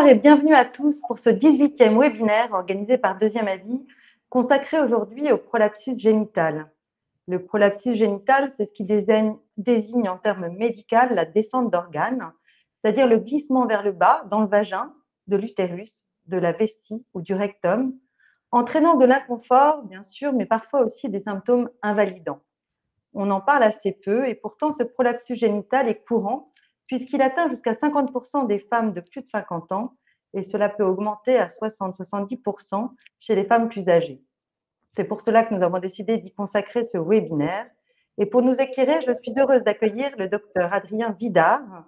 Bonsoir et bienvenue à tous pour ce 18e webinaire organisé par Deuxième Avis, consacré aujourd'hui au prolapsus génital. Le prolapsus génital, c'est ce qui désigne en termes médicaux la descente d'organes, c'est-à-dire le glissement vers le bas dans le vagin, de l'utérus, de la vestie ou du rectum, entraînant de l'inconfort, bien sûr, mais parfois aussi des symptômes invalidants. On en parle assez peu et pourtant ce prolapsus génital est courant puisqu'il atteint jusqu'à 50% des femmes de plus de 50 ans et cela peut augmenter à 60-70% chez les femmes plus âgées. C'est pour cela que nous avons décidé d'y consacrer ce webinaire. Et pour nous éclairer, je suis heureuse d'accueillir le docteur Adrien Vidard,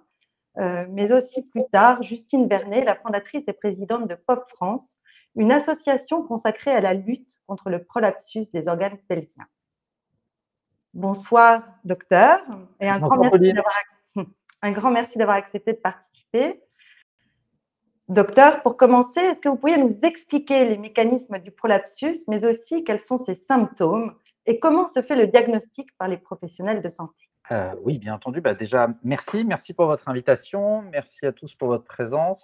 mais aussi plus tard Justine Vernet, la fondatrice et présidente de POP France, une association consacrée à la lutte contre le prolapsus des organes pelviens. Bonsoir, docteur, et un grand merci d'avoir accepté de participer. Docteur, pour commencer, est-ce que vous pourriez nous expliquer les mécanismes du prolapsus, mais aussi quels sont ses symptômes et comment se fait le diagnostic par les professionnels de santé? Oui, bien entendu. Déjà, merci pour votre invitation. Merci à tous pour votre présence.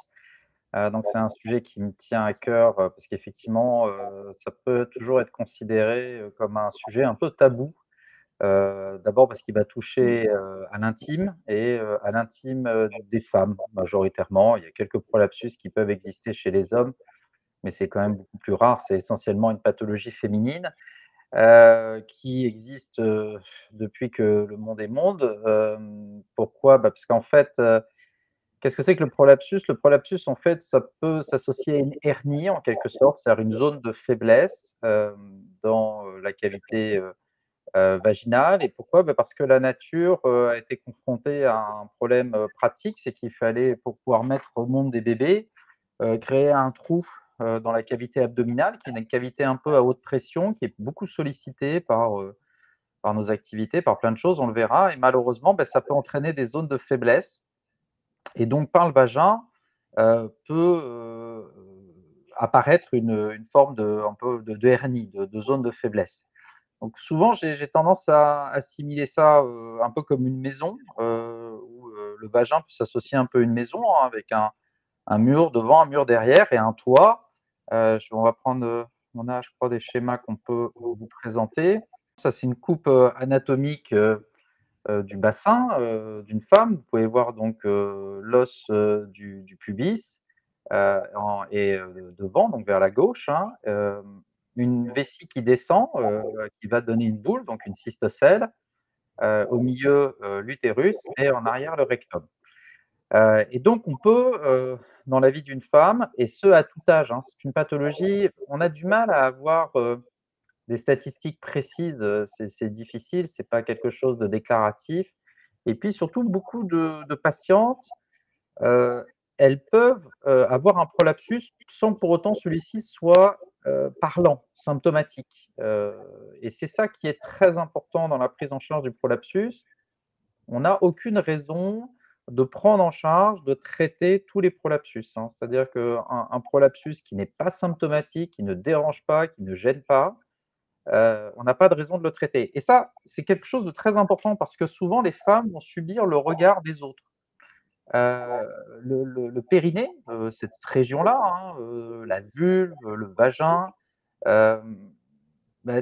Donc c'est un sujet qui me tient à cœur, parce qu'effectivement, ça peut toujours être considéré, comme un sujet un peu tabou. D'abord parce qu'il va toucher, à l'intime et à l'intime, des femmes majoritairement. Il y a quelques prolapsus qui peuvent exister chez les hommes, mais c'est quand même beaucoup plus rare. C'est essentiellement une pathologie féminine, qui existe, depuis que le monde est monde. Pourquoi? Parce qu'en fait, qu'est-ce que c'est que le prolapsus? Le prolapsus, en fait, ça peut s'associer à une hernie en quelque sorte, c'est-à-dire une zone de faiblesse, dans, la cavité, vaginale. Et pourquoi? Parce que la nature, a été confrontée à un problème, pratique, c'est qu'il fallait, pour pouvoir mettre au monde des bébés, créer un trou, dans la cavité abdominale, qui est une cavité un peu à haute pression, qui est beaucoup sollicitée par nos activités, par plein de choses, on le verra. Et malheureusement, ça peut entraîner des zones de faiblesse. Et donc par le vagin, peut, apparaître une forme de un peu de hernie, de zone de faiblesse. Donc souvent, j'ai tendance à assimiler ça, un peu comme une maison, où, le vagin peut s'associer un peu à une maison, hein, avec un mur devant, un mur derrière et un toit. On va prendre, on a, je crois, des schémas qu'on peut vous présenter. Ça, c'est une coupe, anatomique, du bassin, d'une femme. Vous pouvez voir donc, l'os, du pubis, devant, donc vers la gauche, hein, une vessie qui descend, qui va donner une boule, donc une cystocèle, au milieu, l'utérus et en arrière le rectum. Et donc on peut, dans la vie d'une femme, et ce à tout âge, hein, c'est une pathologie, on a du mal à avoir, des statistiques précises, c'est difficile, c'est pas quelque chose de déclaratif. Et puis surtout beaucoup de patientes, heu, elles peuvent, avoir un prolapsus sans pour autant celui-ci soit, parlant, symptomatique. Et c'est ça qui est très important dans la prise en charge du prolapsus. On n'a aucune raison de prendre en charge, de traiter tous les prolapsus, hein. C'est-à-dire qu'un prolapsus qui n'est pas symptomatique, qui ne dérange pas, qui ne gêne pas, on n'a pas de raison de le traiter. Et ça, c'est quelque chose de très important parce que souvent les femmes vont subir le regard des autres. Heu, le périnée, cette région-là, hein, la vulve, le vagin, hem,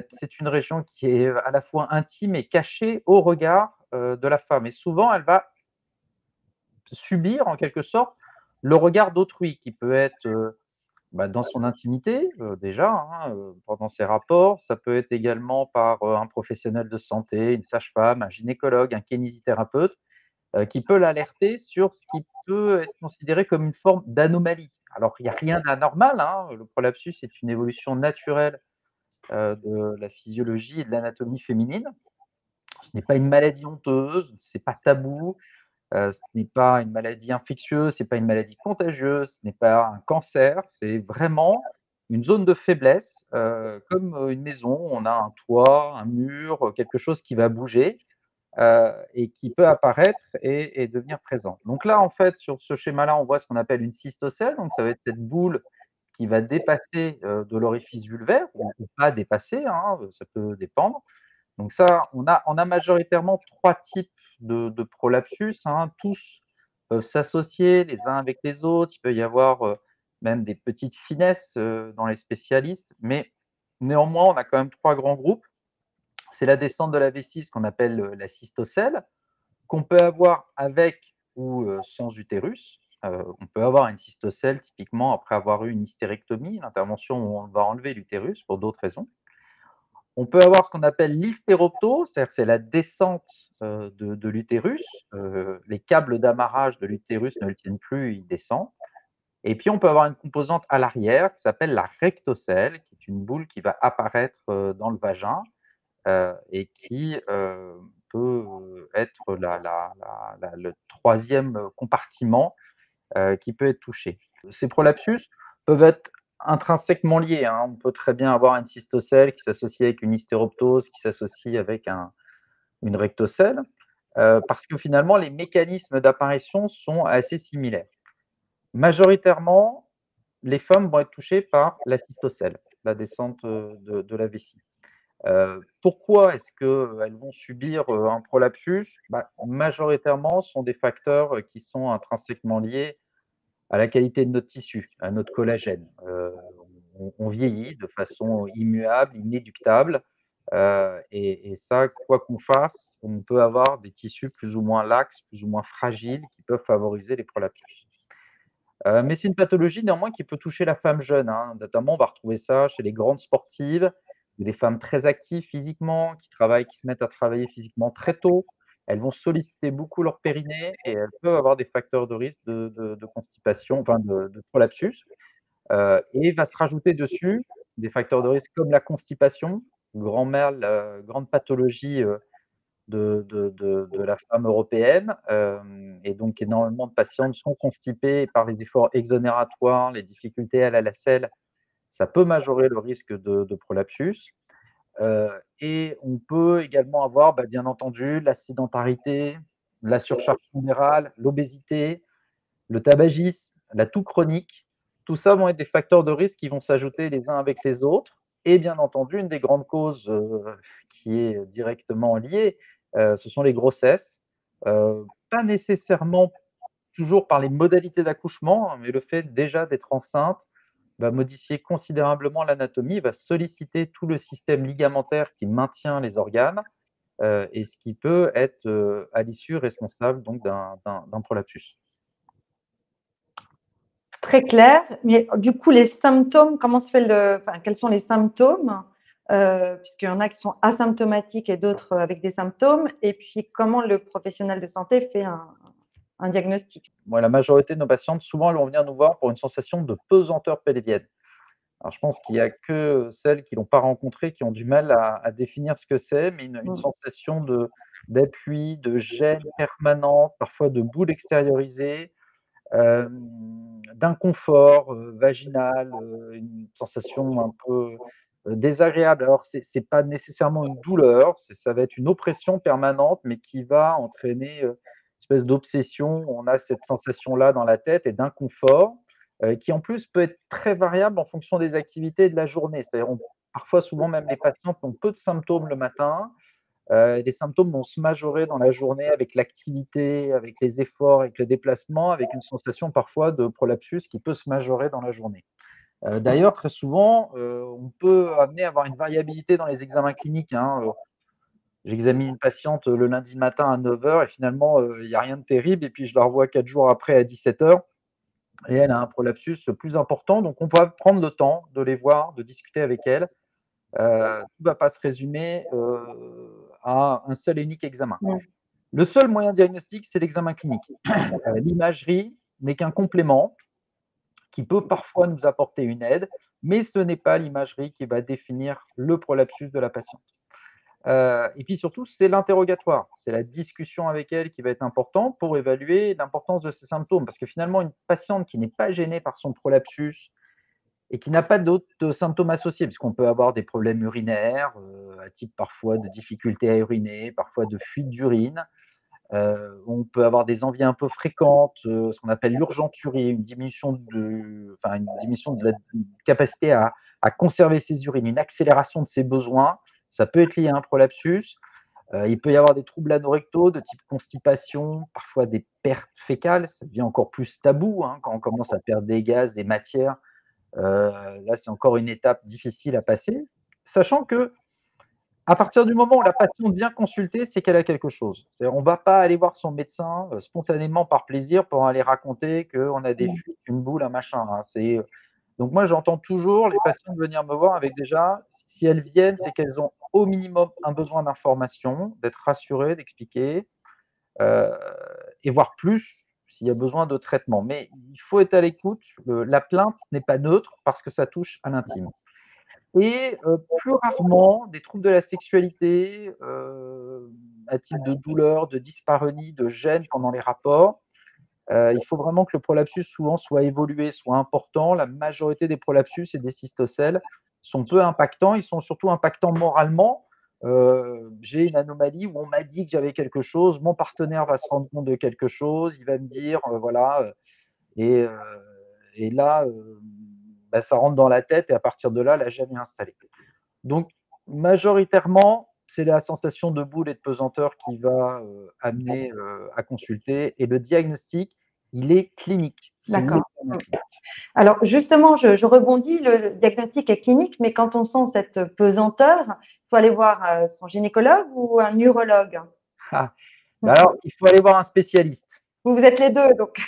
c'est une région qui est à la fois intime et cachée au regard, de la femme. Et souvent, elle va subir en quelque sorte le regard d'autrui qui peut être, dans son intimité, déjà, hein, pendant ses rapports. Ça peut être également par, un professionnel de santé, une sage-femme, un gynécologue, un kinésithérapeute, qui peut l'alerter sur ce qui peut être considéré comme une forme d'anomalie. Alors il y a rien d'anormal, hein, le prolapsus est une évolution naturelle, de la physiologie et de l'anatomie féminine. Ce n'est pas une maladie honteuse, c'est pas tabou, ce n'est pas une maladie infectieuse, c'est pas une maladie contagieuse, ce n'est pas un cancer, c'est vraiment une zone de faiblesse, comme, une maison. On a un toit, un mur, quelque chose qui va bouger, et qui peut apparaître et devenir présent. Donc là, en fait, sur ce schéma-là, on voit ce qu'on appelle une cystocèle, donc ça va être cette boule qui va dépasser, de l'orifice vulvaire ou pas dépasser, hein, ça peut dépendre. Donc ça, on a majoritairement 3 types de prolapsus, hein, tous peuvent s'associer les uns avec les autres. Il peut y avoir même des petites finesses dans les spécialistes, mais néanmoins, on a quand même 3 grands groupes. C'est la descente de la vessie, ce qu'on appelle la cystocèle, qu'on peut avoir avec ou sans utérus. On peut avoir une cystocèle typiquement après avoir eu une hystérectomie, l'intervention où on va enlever l'utérus pour d'autres raisons. On peut avoir ce qu'on appelle l'hystéroptose, c'est-à-dire que c'est la descente de l'utérus. Les câbles d'amarrage de l'utérus ne le tiennent plus, il descend. Et puis, on peut avoir une composante à l'arrière qui s'appelle la rectocèle, qui est une boule qui va apparaître dans le vagin et qui peut être le troisième compartiment qui peut être touché. Ces prolapsus peuvent être intrinsèquement liés. On peut très bien avoir une cystocèle qui s'associe avec une hystéroptose, qui s'associe avec une rectocèle, parce que finalement, les mécanismes d'apparition sont assez similaires. Majoritairement, les femmes vont être touchées par la cystocèle, la descente de la vessie. Pourquoi est-ce qu'elles vont subir un prolapsus? Majoritairement, ce sont des facteurs qui sont intrinsèquement liés à la qualité de notre tissu, à notre collagène. On vieillit de façon immuable, inéluctable, et ça, quoi qu'on fasse, on peut avoir des tissus plus ou moins laxes, plus ou moins fragiles, qui peuvent favoriser les prolapsus. Mais c'est une pathologie néanmoins qui peut toucher la femme jeune, notamment on va retrouver ça chez les grandes sportives, des femmes très actives physiquement, qui se mettent à travailler physiquement très tôt. Elles vont solliciter beaucoup leur périnée et elles peuvent avoir des facteurs de risque de constipation, enfin de prolapsus. Et va se rajouter dessus des facteurs de risque comme la constipation, grande pathologie de la femme européenne. Et donc, énormément de patientes sont constipées par les efforts exonératoires, les difficultés à la selle. Ça peut majorer le risque de prolapsus. Et on peut également avoir, bien entendu, la sédentarité, la surcharge pondérale, l'obésité, le tabagisme, la toux chronique. Tout ça vont être des facteurs de risque qui vont s'ajouter les uns avec les autres. Et bien entendu, une des grandes causes qui est directement liée, ce sont les grossesses. Pas nécessairement toujours par les modalités d'accouchement, mais le fait déjà d'être enceinte va modifier considérablement l'anatomie, va solliciter tout le système ligamentaire qui maintient les organes, et ce qui peut être à l'issue responsable donc d'un prolapsus. Très clair. Mais du coup, les symptômes, quels sont les symptômes? Puisqu'il y en a qui sont asymptomatiques et d'autres avec des symptômes. Et puis, comment le professionnel de santé fait un diagnostic? Moi, la majorité de nos patientes, souvent, elles vont venir nous voir pour une sensation de pesanteur pelvienne. Alors, je pense qu'il n'y a que celles qui ne l'ont pas rencontré qui ont du mal à définir ce que c'est, mais une sensation d'appui, de gêne permanente, parfois de boule extériorisée, d'inconfort vaginal, une sensation un peu désagréable. Alors, ce n'est pas nécessairement une douleur, ça va être une oppression permanente, mais qui va entraîner une espèce d'obsession. On a cette sensation-là dans la tête et d'inconfort, qui en plus peut être très variable en fonction des activités de la journée. C'est-à-dire, parfois, souvent même les patients ont peu de symptômes le matin. Les symptômes vont se majorer dans la journée avec l'activité, avec les efforts, avec le déplacement, avec une sensation parfois de prolapsus qui peut se majorer dans la journée. D'ailleurs, très souvent, on peut amener à avoir une variabilité dans les examens cliniques. J'examine une patiente le lundi matin à 9 heures et finalement, il n'y a rien de terrible. Et puis, je la revois 4 jours après à 17 heures et elle a un prolapsus plus important. Donc, on peut prendre le temps de les voir, de discuter avec elles. Tout ne va pas se résumer à un seul et unique examen. Le seul moyen diagnostique, c'est l'examen clinique. L'imagerie n'est qu'un complément qui peut parfois nous apporter une aide, mais ce n'est pas l'imagerie qui va définir le prolapsus de la patiente. Et puis surtout, c'est l'interrogatoire, c'est la discussion avec elle qui va être importante pour évaluer l'importance de ces symptômes. Parce que finalement, une patiente qui n'est pas gênée par son prolapsus et qui n'a pas d'autres symptômes associés, puisqu'on peut avoir des problèmes urinaires, à type parfois de difficultés à uriner, parfois de fuite d'urine. On peut avoir des envies un peu fréquentes, ce qu'on appelle l'urgenturie, une diminution de la capacité à conserver ses urines, une accélération de ses besoins. Ça peut être lié à un prolapsus. Il peut y avoir des troubles anorectaux de type constipation, parfois des pertes fécales. Ça devient encore plus tabou hein, quand on commence à perdre des gaz, des matières. Là, c'est encore une étape difficile à passer, sachant que à partir du moment où la patiente vient consulter, c'est qu'elle a quelque chose. On ne va pas aller voir son médecin spontanément par plaisir pour aller raconter qu'on a des fuites, une boule, un machin. Hein. Donc moi, j'entends toujours les patientes venir me voir avec déjà, si elles viennent, c'est qu'elles ont au minimum un besoin d'information, d'être rassurées, d'expliquer, euh, et voir plus s'il y a besoin de traitement. Mais il faut être à l'écoute. La plainte n'est pas neutre parce que ça touche à l'intime. Et plus rarement, des troubles de la sexualité, à type de douleur, de dyspareunie, de gêne pendant les rapports. Il faut vraiment que le prolapsus souvent soit évolué, soit important. La majorité des prolapsus et des cystocèles sont peu impactants. Ils sont surtout impactants moralement. J'ai une anomalie où on m'a dit que j'avais quelque chose, mon partenaire va se rendre compte de quelque chose, il va me dire, voilà, et, euh, et là, bah, ça rentre dans la tête et à partir de là, la gêne est installée. Donc, majoritairement, c'est la sensation de boule et de pesanteur qui va amener à consulter. Et le diagnostic, il est clinique. C'est D'accord. l'examen clinique. Alors justement, je rebondis, le diagnostic est clinique, mais quand on sent cette pesanteur, il faut aller voir son gynécologue ou un urologue. Ah. Bah alors, il faut aller voir un spécialiste. Vous êtes les deux, donc.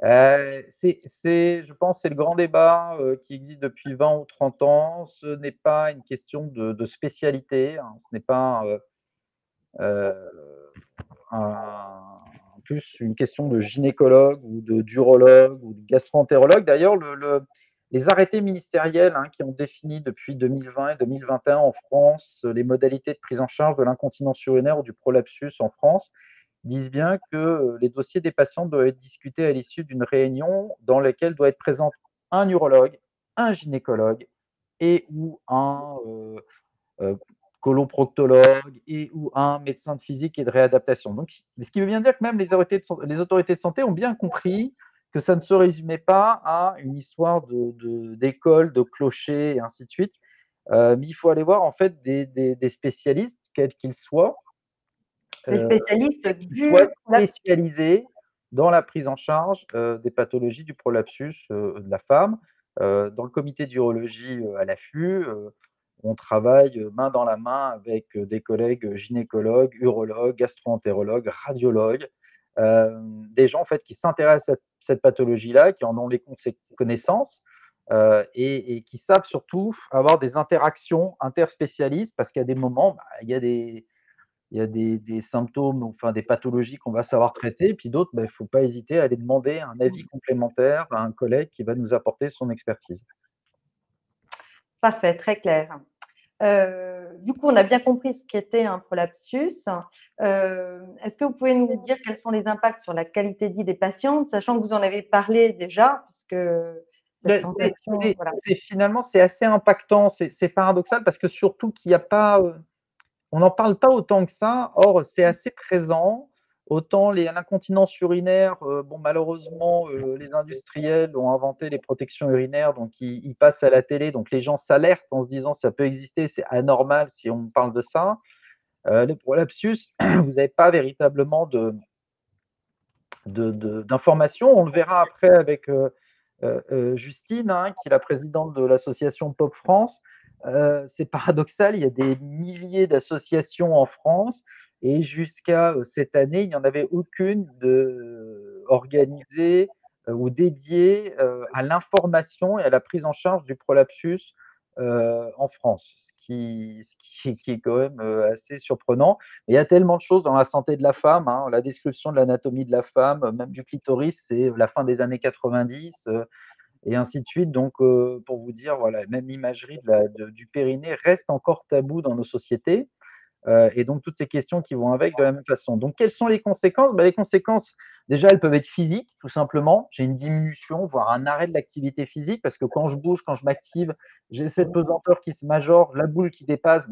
Je pense, c'est le grand débat qui existe depuis 20 ou 30 ans. Ce n'est pas une question de spécialité. Hein. Ce n'est pas euh, plus une question de gynécologue ou d'urologue ou de gastro-entérologue. D'ailleurs, les arrêtés ministériels hein, qui ont défini depuis 2020 et 2021 en France les modalités de prise en charge de l'incontinence urinaire ou du prolapsus en France disent bien que les dossiers des patients doivent être discutés à l'issue d'une réunion dans laquelle doit être présent un urologue, un gynécologue et ou un euh, coloproctologue et ou un médecin de physique et de réadaptation. Donc, ce qui veut bien dire que même les autorités de santé ont bien compris que ça ne se résumait pas à une histoire d'école, de clocher et ainsi de suite. Mais il faut aller voir en fait des spécialistes, quels qu'ils soient, Les spécialistes qu'ils du soient spécialisés dans la prise en charge des pathologies du prolapsus de la femme. Dans le comité d'urologie à l'affût, on travaille main dans la main avec des collègues gynécologues, urologues, gastro-entérologues, radiologues, des gens en fait qui s'intéressent à cette pathologie-là, qui en ont les connaissances et qui savent surtout avoir des interactions interspécialistes parce qu'à des moments, bah, il y a des symptômes, enfin des pathologies qu'on va savoir traiter, et puis d'autres, bah, il ne faut pas hésiter à aller demander un avis complémentaire à un collègue qui va nous apporter son expertise. Parfait, très clair. Du coup, on a bien compris ce qu'était un prolapsus. Est-ce que vous pouvez nous dire quels sont les impacts sur la qualité de vie des patientes, sachant que vous en avez parlé déjà, puisque cette sensation, voilà. Finalement, c'est assez impactant, c'est paradoxal parce que surtout qu'il n'y a pas, on n'en parle pas autant que ça, or c'est assez présent. Autant l'incontinence urinaire, bon malheureusement, les industriels ont inventé les protections urinaires, donc ils passent à la télé, donc les gens s'alertent en se disant: «Ça peut exister, c'est anormal si on parle de ça». Le prolapsus, vous n'avez pas véritablement d'informations. On le verra après avec, Justine, hein, qui est la présidente de l'association Pop France. C'est paradoxal, il y a des milliers d'associations en France et jusqu'à cette année, il n'y en avait aucune organisée ou dédiée à l'information et à la prise en charge du prolapsus en France, ce qui est quand même assez surprenant. Mais il y a tellement de choses dans la santé de la femme, hein, la description de l'anatomie de la femme, même du clitoris, c'est la fin des années 90 et ainsi de suite. Donc, pour vous dire, voilà, même l'imagerie du périnée reste encore tabou dans nos sociétés. Et donc, toutes ces questions qui vont avec de la même façon. Donc, quelles sont les conséquences? Les conséquences, déjà, elles peuvent être physiques, tout simplement. J'ai une diminution, voire un arrêt de l'activité physique, parce que quand je bouge, quand je m'active, j'ai cette pesanteur qui se majore, la boule qui dépasse,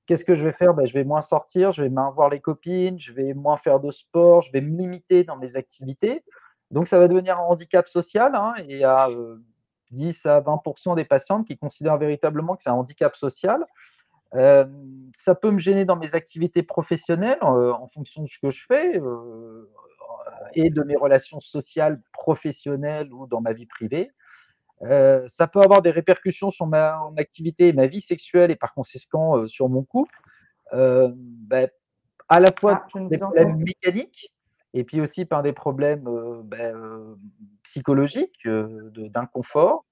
qu'est-ce que je vais faire? Je vais moins sortir, je vais moins voir les copines, je vais moins faire de sport, je vais me limiter dans mes activités. Donc, ça va devenir un handicap social, hein, et il y a 10 à 20% des patientes qui considèrent véritablement que c'est un handicap social. Ça peut me gêner dans mes activités professionnelles, en fonction de ce que je fais, et de mes relations sociales, professionnelles ou dans ma vie privée. Ça peut avoir des répercussions sur mon activité et ma vie sexuelle et par conséquent, sur mon couple. Bah, à la fois Ah, je ne des vous entends problèmes plus. mécaniques et puis aussi par des problèmes, psychologiques, d'inconfort.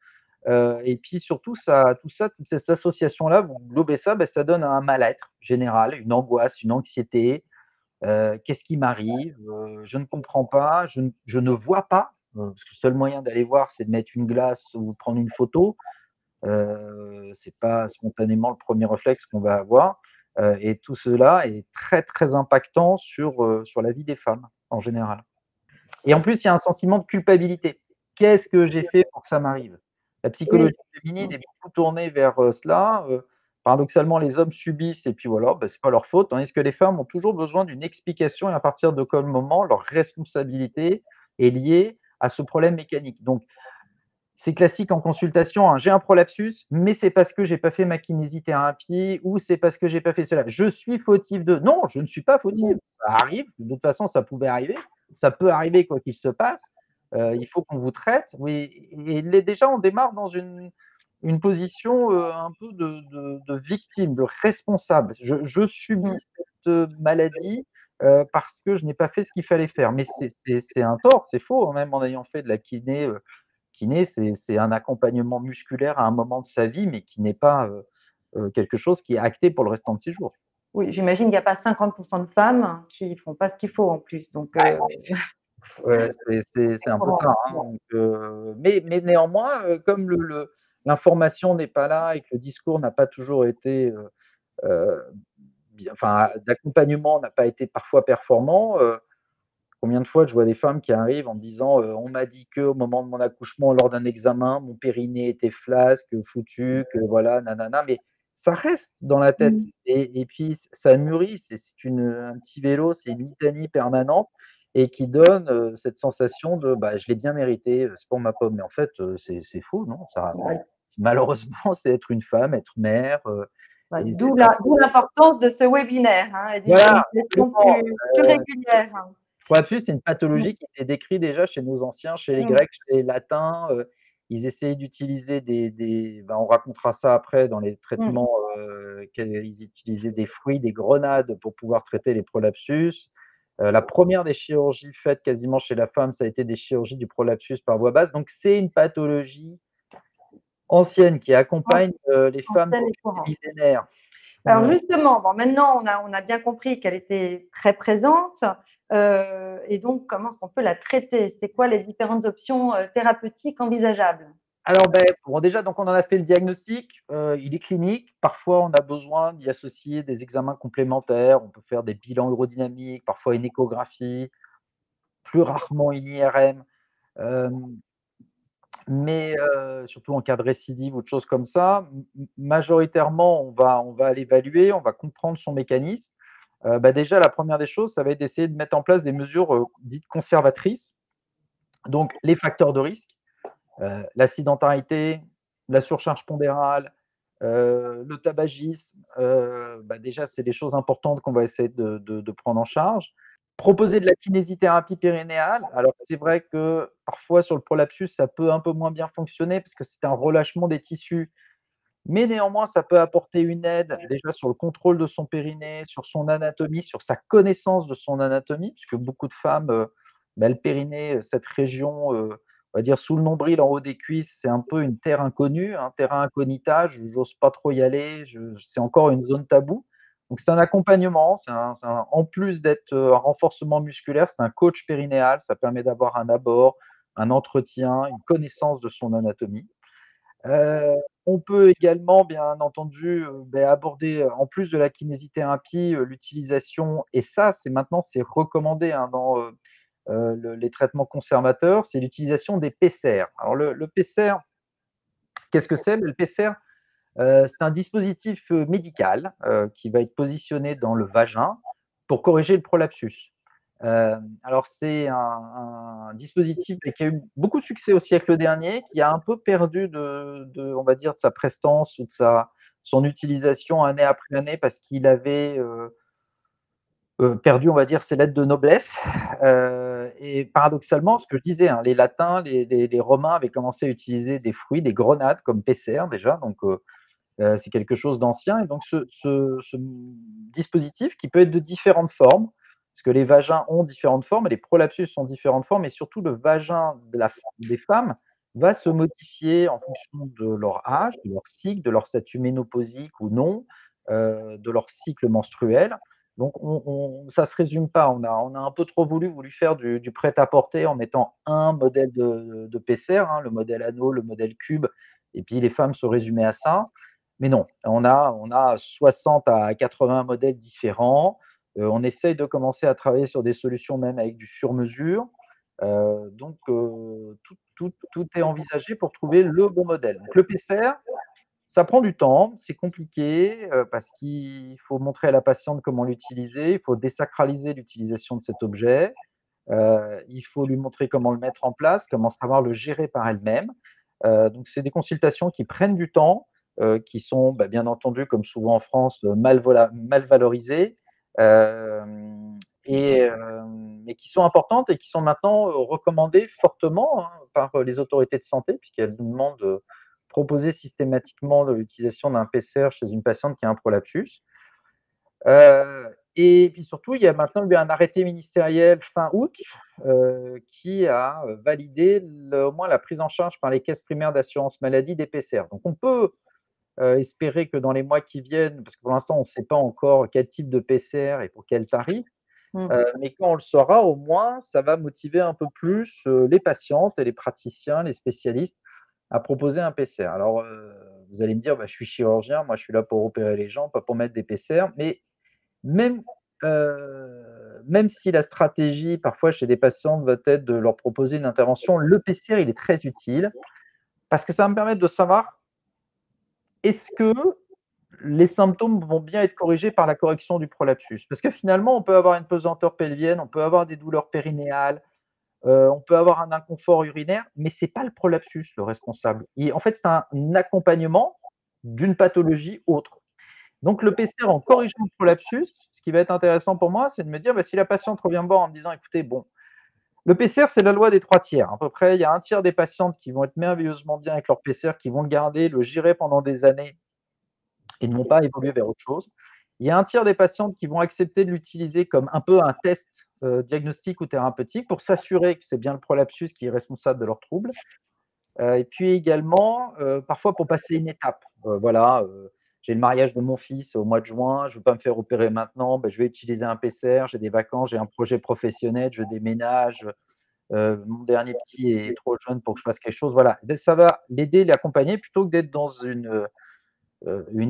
Et puis surtout ça tout ça, toutes ces associations-là, vous globez ça, ça donne un mal-être général, une angoisse, une anxiété. Qu'est-ce qui m'arrive? Je ne comprends pas, je ne vois pas, parce que le seul moyen d'aller voir, c'est de mettre une glace ou prendre une photo. C'est pas spontanément le premier réflexe qu'on va avoir. Et tout cela est très, très impactant sur la vie des femmes, en général. Et en plus, il y a un sentiment de culpabilité. Qu'est-ce que j'ai fait pour que ça m'arrive? La Oui. psychologie féminine est beaucoup tournée vers, cela. Paradoxalement, les hommes subissent et puis voilà, c'est pas leur faute, tandis que les femmes ont toujours besoin d'une explication et à partir de quel moment leur responsabilité est liée à ce problème mécanique. Donc c'est classique en consultation, hein. J'ai un prolapsus, mais c'est parce que j'ai pas fait ma kinésithérapie ou c'est parce que j'ai pas fait cela. Je suis fautif de. Non, je ne suis pas fautif. Mmh. Ça arrive. De toute façon, ça pouvait arriver. Ça peut arriver quoi qu'il se passe. Il faut qu'on vous traite. Oui, et déjà, on démarre dans une position un peu de victime, de responsable. Je Mmh. subis cette maladie parce que je n'ai pas fait ce qu'il fallait faire. Mais c'est un tort, c'est faux, hein, même en ayant fait de la kiné. Kiné, c'est un accompagnement musculaire à un moment de sa vie, mais qui n'est pas quelque chose qui est acté pour le restant de ses jours. Oui, j'imagine qu'il y a pas 50 de femmes qui font pas ce qu'il faut en plus, donc Ouais, c'est un peu courant. ça, hein, Bon. donc mais néanmoins, comme l'information n'est pas là et que le discours n'a pas toujours été, heu, bien enfin, d'accompagnement n'a pas été parfois performant. Combien de fois je vois des femmes qui arrivent en me disant, «On m'a dit qu'au moment de mon accouchement, lors d'un examen, mon périnée était flasque, foutu, que voilà, nanana», mais ça reste dans la tête Mmh. et puis ça mûrit, c'est un petit vélo, c'est une litanie permanente et qui donne, cette sensation de: «Je l'ai bien mérité, c'est pour ma pomme», mais en fait, c'est faux, non, ça Bah, malheureusement, c'est être une femme, être mère, et c'est d'où l'importance de ce webinaire, hein, et d'une voilà, communication absolument. plus régulière, hein. Coiffure, c'est une Mmh. pathologie qui était décrite déjà chez nos anciens, chez les Mmh. Grecs, chez les Latins, ils essayaient d'utiliser on racontera ça après dans les Mmh. traitements, ils utilisaient des fruits, des grenades pour pouvoir traiter les prolapsus. La première des chirurgies faites quasiment chez la femme, ça a été des chirurgies du prolapsus par voie basse, donc c'est une pathologie ancienne qui An accompagne, les femmes ancienne et depuis des courante. millénaires. Alors Heu justement, bon maintenant on a bien compris qu'elle était très présente, et donc comment est-ce qu'on peut la traiter? C'est quoi les différentes options, thérapeutiques envisageables? Alors, bon, déjà, donc on en a fait le diagnostic, il est clinique. Parfois, on a besoin d'y associer des examens complémentaires. On peut faire des bilans urodynamiques, parfois une échographie, plus rarement une IRM, hem, mais surtout en cas de récidive ou de choses comme ça. Majoritairement, on va l'évaluer, on va comprendre son mécanisme. Déjà, la première des choses, ça va être d'essayer de mettre en place des mesures, dites conservatrices, donc les facteurs de risque. La sédentarité, la surcharge pondérale, le tabagisme, déjà, c'est des choses importantes qu'on va essayer de prendre en charge. Proposer de la kinésithérapie périnéale. Alors, c'est vrai que parfois sur le prolapsus, ça peut un peu moins bien fonctionner parce que c'est un relâchement des tissus, mais néanmoins, ça peut apporter une aide déjà sur le contrôle de son périnée, sur son anatomie, sur sa connaissance de son anatomie, puisque beaucoup de femmes, le périnée, cette région, on va dire sous le nombril, en haut des cuisses, c'est un peu une terre inconnue, un terrain incognita. J'ose pas trop y aller, c'est encore une zone taboue. Donc c'est un accompagnement, en plus d'être, un renforcement musculaire, c'est un coach périnéal. Ça permet d'avoir un abord, un entretien, une connaissance de son anatomie. On peut également, bien entendu, aborder, en plus de la kinésithérapie, l'utilisation et ça, c'est recommandé, hein, dans, les traitements conservateurs, c'est l'utilisation des PCR. Alors le PCR, qu'est-ce que c'est? Le PCR, c'est un dispositif, médical, qui va être positionné dans le vagin pour corriger le prolapsus. Alors c'est un dispositif qui a eu beaucoup de succès au siècle dernier, qui a un peu perdu on va dire, de sa prestance ou son utilisation année après année parce qu'il avait perdu, on va dire, ses lettres de noblesse. Et paradoxalement, ce que je disais, hein, les Latins, les Romains avaient commencé à utiliser des fruits, des grenades comme Pesser déjà, donc c'est quelque chose d'ancien. Et donc ce dispositif qui peut être de différentes formes, parce que les vagins ont différentes formes, et les prolapsus sont différentes formes, et surtout le vagin des femmes va se modifier en fonction de leur âge, de leur cycle, de leur statut ménopausique ou non, de leur cycle menstruel. Donc ça se résume pas. On a un peu trop voulu faire du prêt-à-porter en mettant un modèle de Pesser, hein, le modèle anneau, le modèle cube, et puis les femmes se résumaient à ça. Mais non, on a 60 à 80 modèles différents. On essaye de commencer à travailler sur des solutions même avec du sur-mesure. Donc tout est envisagé pour trouver le bon modèle. Donc le PCR, ça prend du temps, c'est compliqué, parce qu'il faut montrer à la patiente comment l'utiliser, il faut désacraliser l'utilisation de cet objet, il faut lui montrer comment le mettre en place, comment savoir le gérer par elle-même. Donc c'est des consultations qui prennent du temps, qui sont, bien entendu, comme souvent en France, mal valorisées, mais qui sont importantes et qui sont maintenant recommandées fortement, hein, par les autorités de santé, puisqu'elles nous demandent de proposer systématiquement l'utilisation d'un PCR chez une patiente qui a un prolapsus. Et puis surtout, il y a maintenant eu un arrêté ministériel fin août, qui a validé au moins la prise en charge par les caisses primaires d'assurance maladie des PCR. Donc on peut espérer que dans les mois qui viennent, parce que pour l'instant on ne sait pas encore quel type de PCR et pour quel tarif, mais quand on le saura, au moins ça va motiver un peu plus les patientes et les praticiens, les spécialistes à proposer un PCR. Alors vous allez me dire, je suis chirurgien, moi je suis là pour opérer les gens, pas pour mettre des PCR, mais même, même si la stratégie, parfois chez des patientes, va être de leur proposer une intervention, le PCR, il est très utile parce que ça va me permettre de savoir, est-ce que les symptômes vont bien être corrigés par la correction du prolapsus? Parce que finalement, on peut avoir une pesanteur pelvienne, on peut avoir des douleurs périnéales, on peut avoir un inconfort urinaire, mais c'est pas le prolapsus le responsable. En fait, c'est un accompagnement d'une pathologie autre. Donc le PCR en corrigeant le prolapsus, ce qui va être intéressant pour moi, c'est de me dire, si la patiente revient me voir en me disant: «Écoutez, bon, le PCR, c'est la loi des 3 tiers. À peu près, il y a un tiers des patientes qui vont être merveilleusement bien avec leur PCR, qui vont le garder, le gérer pendant des années et ne vont pas évoluer vers autre chose. Il y a un tiers des patientes qui vont accepter de l'utiliser comme un peu un test, diagnostique ou thérapeutique pour s'assurer que c'est bien le prolapsus qui est responsable de leurs troubles». Et puis également, parfois pour passer une étape. Voilà, j'ai le mariage de mon fils au mois de juin, je ne veux pas me faire opérer maintenant, je vais utiliser un PCR, j'ai des vacances, j'ai un projet professionnel, je déménage, mon dernier petit est trop jeune pour que je fasse quelque chose. Voilà, ça va l'aider, l'accompagner plutôt que d'être dans une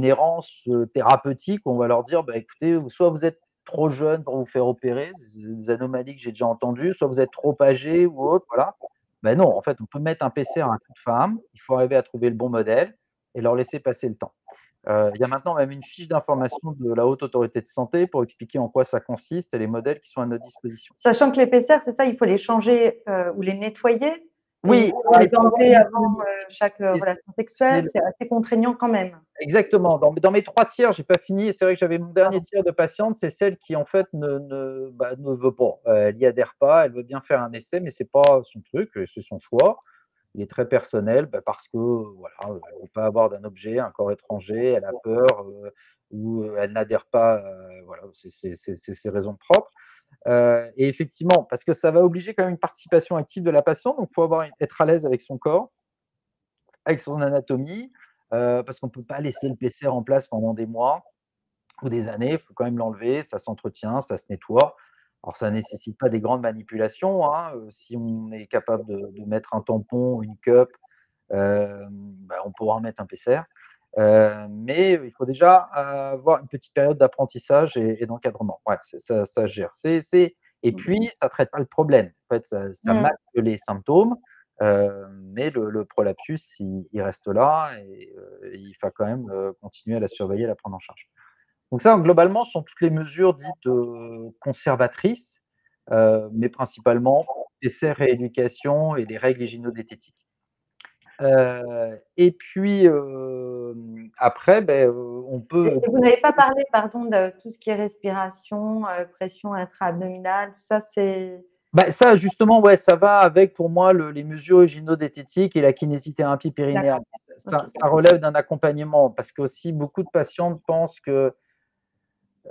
errance, thérapeutique où on va leur dire: «Écoutez, soit vous êtes trop jeune pour vous faire opérer», c'est des anomalies que j'ai déjà entendues, «soit vous êtes trop âgé ou autre», voilà. Non, en fait, on peut mettre un PCR à toute femme, il faut arriver à trouver le bon modèle et leur laisser passer le temps. Il y a maintenant même une fiche d'information de la Haute Autorité de Santé pour expliquer en quoi ça consiste et les modèles qui sont à notre disposition. Sachant que les PCR, c'est ça, il faut les changer ou les nettoyer et il Oui, faut les enlever avant chaque c'est relation c'est sexuelle. C'est assez contraignant quand même. exactement. Dans mes 3 tiers, j'ai pas fini et c'est vrai que j'avais mon dernier tiers de patiente, c'est celle qui en fait ne veut pas. Elle y adhère pas, elle veut bien faire un essai, mais c'est pas son truc et c'est son choix. Il est très personnel, parce que, voilà, elle veut pas avoir d'un objet, un corps étranger, elle a peur, ou, elle n'adhère pas, voilà, c'est ses raisons propres. Et effectivement, parce que ça va obliger quand même une participation active de la patiente, donc il faut être à l'aise avec son corps, avec son anatomie, parce qu'on ne peut pas laisser le PCR en place pendant des mois ou des années. Il faut quand même l'enlever, ça s'entretient, ça se nettoie. Alors ça ne nécessite pas des grandes manipulations, hein, si on est capable de mettre un tampon, une cup, on pourra en mettre un PCR. Mais il faut déjà avoir une petite période d'apprentissage et d'encadrement. Ouais, ça se gère. Et puis ça ne traite pas le problème. En fait, ça masque les symptômes, mais le prolapsus, il reste là et il faut quand même, continuer à la surveiller, à la prendre en charge. Donc ça, globalement, ce sont toutes les mesures dites, conservatrices, mais principalement essais, rééducation et les règles hygiéno-diététiques. Et puis, après, on peut Et vous n'avez pas parlé, pardon, de tout ce qui est respiration, pression intra-abdominale, tout ça, c'est ça justement, ouais, ça va avec pour moi les mesures gynédététiques et la kinésithérapie périnéale. d'accord, OK. Ça relève d'un accompagnement parce qu'aussi beaucoup de patientes pensent que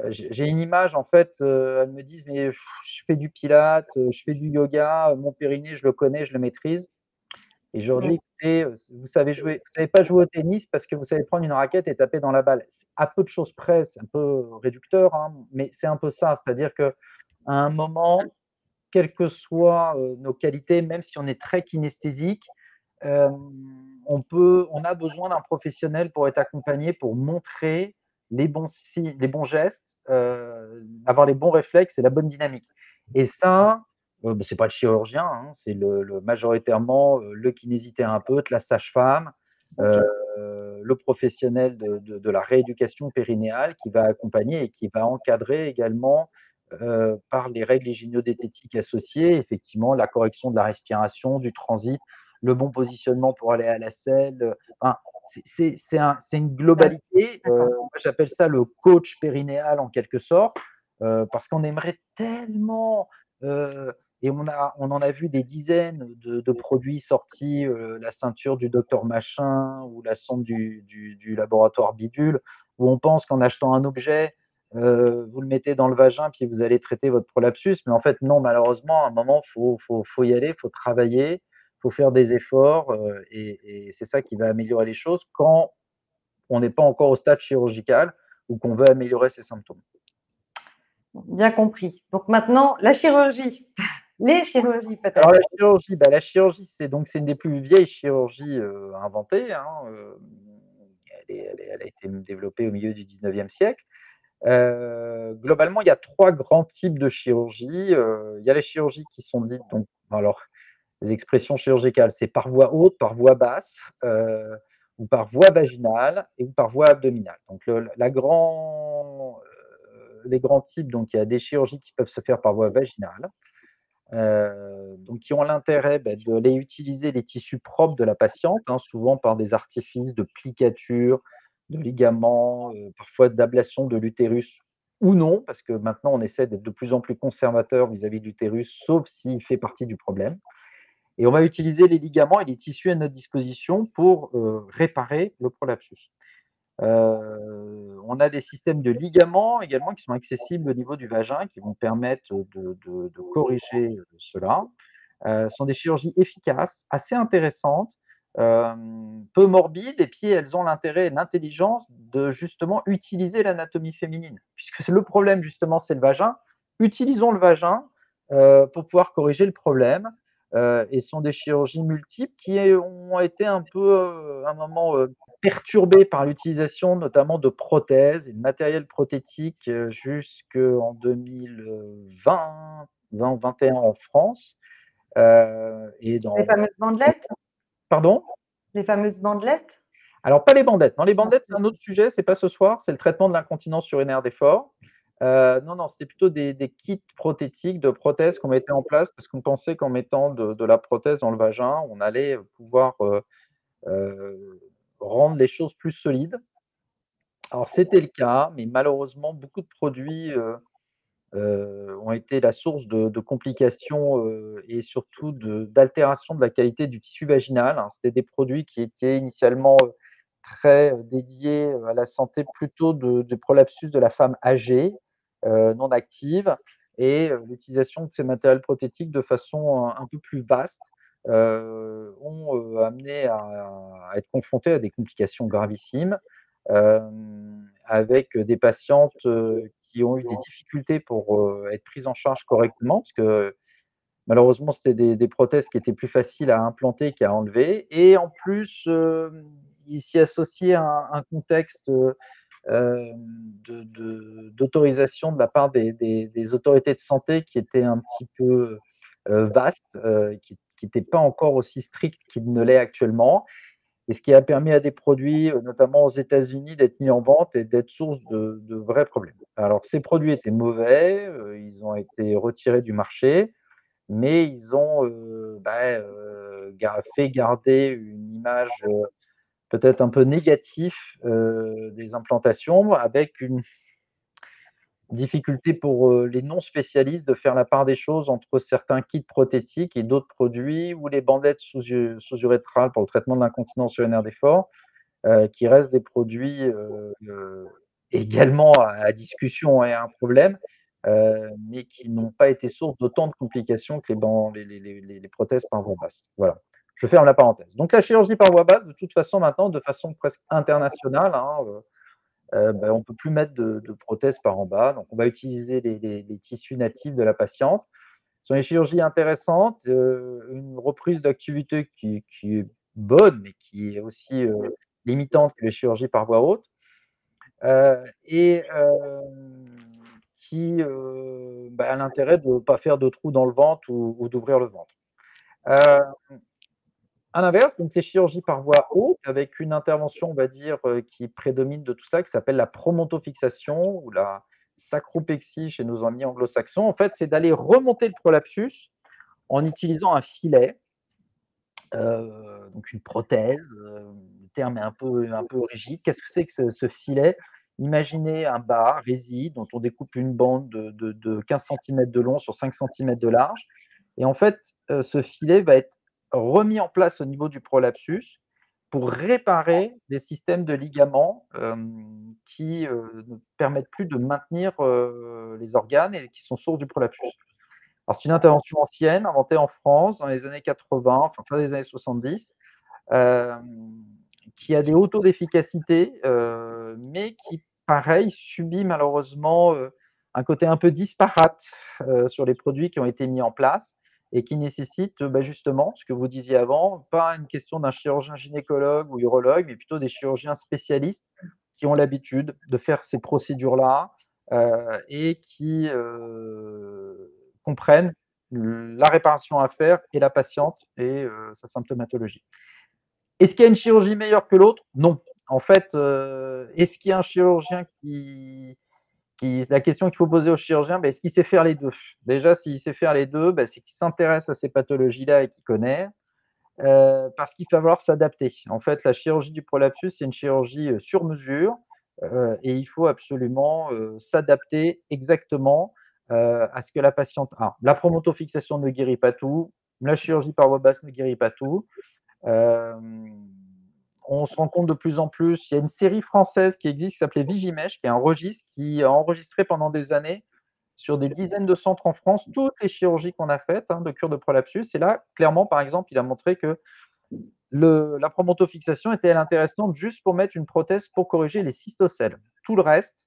j'ai une image en fait, elles me disent: «Mais je fais du pilates, je fais du yoga, mon périnée je le connais, je le maîtrise». Et je leur dis: Mmh, «Écoutez, vous savez pas jouer au tennis parce que vous savez prendre une raquette et taper dans la balle». C'est à peu de choses près, c'est un peu réducteur, hein, mais c'est un peu ça. C'est-à-dire qu'à un moment, quelles que soient, nos qualités, même si on est très kinesthésique, hem, on a besoin d'un professionnel pour être accompagné, pour montrer les bons gestes, avoir les bons réflexes et la bonne dynamique. Et ça, c'est pas le chirurgien, hein, c'est le majoritairement, le kinésithérapeute, la sage-femme, heu, OK. le professionnel de la rééducation périnéale qui va accompagner et qui va encadrer également, par les règles hygiéno-diététiques associées, effectivement, la correction de la respiration, du transit, le bon positionnement pour aller à la selle, enfin, c'est une Ouais, globalité, d'accord. moi j'appelle ça le coach périnéal en quelque sorte, parce qu'on aimerait tellement, et on en a vu des dizaines de produits sortis, la ceinture du docteur machin ou la sonde du laboratoire bidule, où on pense qu'en achetant un objet, vous le mettez dans le vagin puis vous allez traiter votre prolapsus. Mais en fait non, malheureusement à un moment faut y aller, faut travailler, faut faire des efforts, et c'est ça qui va améliorer les choses quand on n'est pas encore au stade chirurgical ou qu'on veut améliorer ses symptômes. Bien compris. Donc maintenant, la chirurgie, les chirurgies Alors peut-être? la chirurgie, c'est une des plus vieilles chirurgies, inventées, hein, elle a été développée au milieu du 19e siècle. Globalement, il y a 3 grands types de chirurgie, il y a les chirurgies qui sont dites donc alors les expressions chirurgicales, c'est par voie haute, par voie basse, ou par voie vaginale ou par voie abdominale. Donc les grands types, donc il y a des chirurgies qui peuvent se faire par voie vaginale, donc qui ont l'intérêt, d'aller utiliser les tissus propres de la patiente, hein, souvent par des artifices de plicature, de ligaments, parfois d'ablation de l'utérus ou non, parce que maintenant on essaie d'être de plus en plus conservateur vis-à-vis de l'utérus, sauf s'il fait partie du problème. Et on va utiliser les ligaments et les tissus à notre disposition pour, réparer le prolapsus. On a des systèmes de ligaments également qui sont accessibles au niveau du vagin, qui vont permettre de corriger, cela. Ce sont des chirurgies efficaces, assez intéressantes, peu morbides et puis elles ont l'intérêt et l'intelligence de justement utiliser l'anatomie féminine. Puisque c'est le problème justement, c'est le vagin. Utilisons le vagin, pour pouvoir corriger le problème, et ce sont des chirurgies multiples qui ont été un peu, à un moment, perturbées par l'utilisation notamment de prothèses et de matériel prothétique, jusqu'en 2020 ou 21 en France. Et Les dans fameuses bandelettes? pardon? Les fameuses bandelettes? Alors pas les bandelettes. Non, les Non. bandelettes, c'est un autre sujet, c'est pas ce soir, c'est le traitement de l'incontinence urinaire d'effort. Non, non, c'était plutôt des kits prothétiques, de prothèses qu'on mettait en place parce qu'on pensait qu'en mettant de la prothèse dans le vagin, on allait, pouvoir, rendre les choses plus solides. Alors c'était le cas, mais malheureusement beaucoup de produits, ont été la source de complications, et surtout d'altération de la qualité du tissu vaginal, hein. C'était des produits qui étaient initialement, très, dédiés, à la santé plutôt de prolapsus de la femme âgée, non active, et l'utilisation de ces matériels prothétiques de façon un peu plus vaste, ont, amené à être confrontés à des complications gravissimes, avec des patientes, qui ont eu des difficultés pour, être prises en charge correctement, parce que malheureusement, c'était des prothèses qui étaient plus faciles à implanter qu'à enlever, et en plus, il s'y associait un contexte, d'autorisation de la part des autorités de santé qui était un petit peu, vaste, qui était pas encore aussi strict qu'il ne l'est actuellement, et ce qui a permis à des produits, notamment aux États-Unis, d'être mis en vente et d'être source de vrais problèmes. Alors ces produits étaient mauvais, ils ont été retirés du marché, mais ils ont fait garder une image peut-être un peu négative des implantations, avec une difficulté pour les non-spécialistes de faire la part des choses entre certains kits prothétiques et d'autres produits, ou les bandelettes sous-urétrales pour le traitement de l'incontinence urinaire d'effort, qui restent des produits également à discussion et à un problème, mais qui n'ont pas été source d'autant de complications que les prothèses par voie basse. Voilà, je ferme la parenthèse. Donc la chirurgie par voie basse, de toute façon maintenant, de façon presque internationale, hein, on ne peut plus mettre de prothèses par en bas, donc on va utiliser les tissus natifs de la patiente. Ce sont des chirurgies intéressantes, une reprise d'activité qui est bonne, mais qui est aussi limitante que les chirurgies par voie haute, et qui a l'intérêt de ne pas faire de trous dans le ventre ou d'ouvrir le ventre. À l'inverse, donc les chirurgies par voie haute, avec une intervention, on va dire, qui prédomine de tout ça, qui s'appelle la promontofixation ou la sacropexie chez nos amis anglo-saxons. En fait, c'est d'aller remonter le prolapsus en utilisant un filet, donc une prothèse. Le terme est un peu rigide. Qu'est-ce que c'est que ce filet? Imaginez un bar rigide dont on découpe une bande de 15 centimètres de long sur 5 centimètres de large. Et en fait, ce filet va être remis en place au niveau du prolapsus pour réparer des systèmes de ligaments qui ne permettent plus de maintenir les organes et qui sont source du prolapsus. Alors, c'est une intervention ancienne, inventée en France dans les années 80, enfin fin des années 70, euh, qui a des hauts taux d'efficacité, mais qui, pareil, subit malheureusement un côté un peu disparate sur les produits qui ont été mis en place et qui nécessite justement, ce que vous disiez avant, pas une question d'un chirurgien gynécologue ou urologue, mais plutôt des chirurgiens spécialistes qui ont l'habitude de faire ces procédures-là et qui comprennent la réparation à faire et la patiente et sa symptomatologie. Est-ce qu'il y a une chirurgie meilleure que l'autre? Non. En fait, est-ce qu'il y a un chirurgien la question qu'il faut poser au chirurgien, est-ce qu'il sait faire les deux? Déjà, s'il sait faire les deux, c'est qu'il s'intéresse à ces pathologies-là et qu'il connaît, parce qu'il va falloir s'adapter. En fait, la chirurgie du prolapsus, c'est une chirurgie sur mesure, et il faut absolument s'adapter exactement à ce que la patiente a. La promontofixation ne guérit pas tout, la chirurgie par voie basse ne guérit pas tout. On se rend compte de plus en plus, il y a une série française qui existe qui s'appelait Vigimèche, qui est un registre qui a enregistré pendant des années sur des dizaines de centres en France toutes les chirurgies qu'on a faites de cure de prolapsus. Et là, clairement, par exemple, il a montré que la promontofixation était intéressante juste pour mettre une prothèse pour corriger les cystocèles. Tout le reste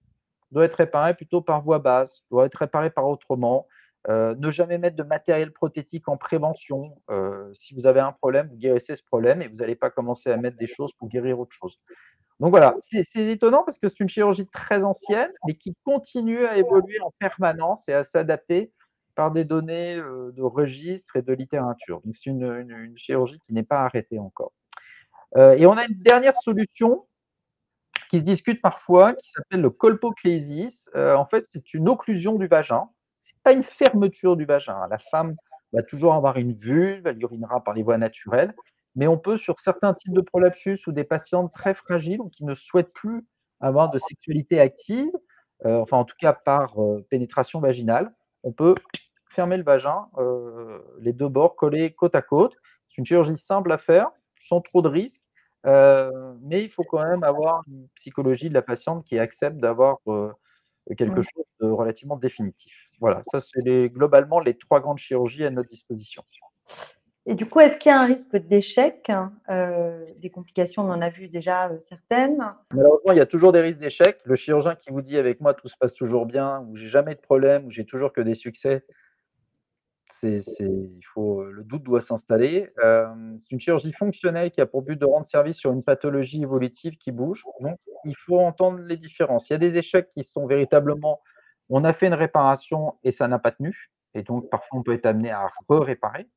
doit être réparé plutôt par voie basse, doit être réparé par autrement. Ne jamais mettre de matériel prothétique en prévention. Si vous avez un problème, vous guérissez ce problème et vous n'allez pas commencer à mettre des choses pour guérir autre chose. Donc voilà, c'est étonnant parce que c'est une chirurgie très ancienne, mais qui continue à évoluer en permanence et à s'adapter par des données de registres et de littérature. Donc c'est une chirurgie qui n'est pas arrêtée encore. Et on a une dernière solution qui se discute parfois, qui s'appelle le colpoclésis. En fait, c'est une occlusion du vagin. C'est pas une fermeture du vagin. La femme va toujours avoir une vulve, elle urinera par les voies naturelles, mais on peut, sur certains types de prolapsus ou des patientes très fragiles ou qui ne souhaitent plus avoir de sexualité active, enfin en tout cas par pénétration vaginale, on peut fermer le vagin, les deux bords collés côte à côte. C'est une chirurgie simple à faire, sans trop de risques. Mais il faut quand même avoir une psychologie de la patiente qui accepte d'avoir quelque Mmh. chose de relativement définitif. Voilà, ça c'est globalement les 3 grandes chirurgies à notre disposition. Et du coup, est-ce qu'il y a un risque d'échec? Des complications, on en a vu déjà certaines. Malheureusement, il y a toujours des risques d'échec. Le chirurgien qui vous dit: «Avec moi, tout se passe toujours bien», ou «J'ai jamais de problème», ou «J'ai toujours que des succès», le doute doit s'installer. C'est une chirurgie fonctionnelle qui a pour but de rendre service sur une pathologie évolutive qui bouge. Donc, il faut entendre les différences. Il y a des échecs qui sont véritablement, on a fait une réparation et ça n'a pas tenu, et donc parfois on peut être amené à réparer.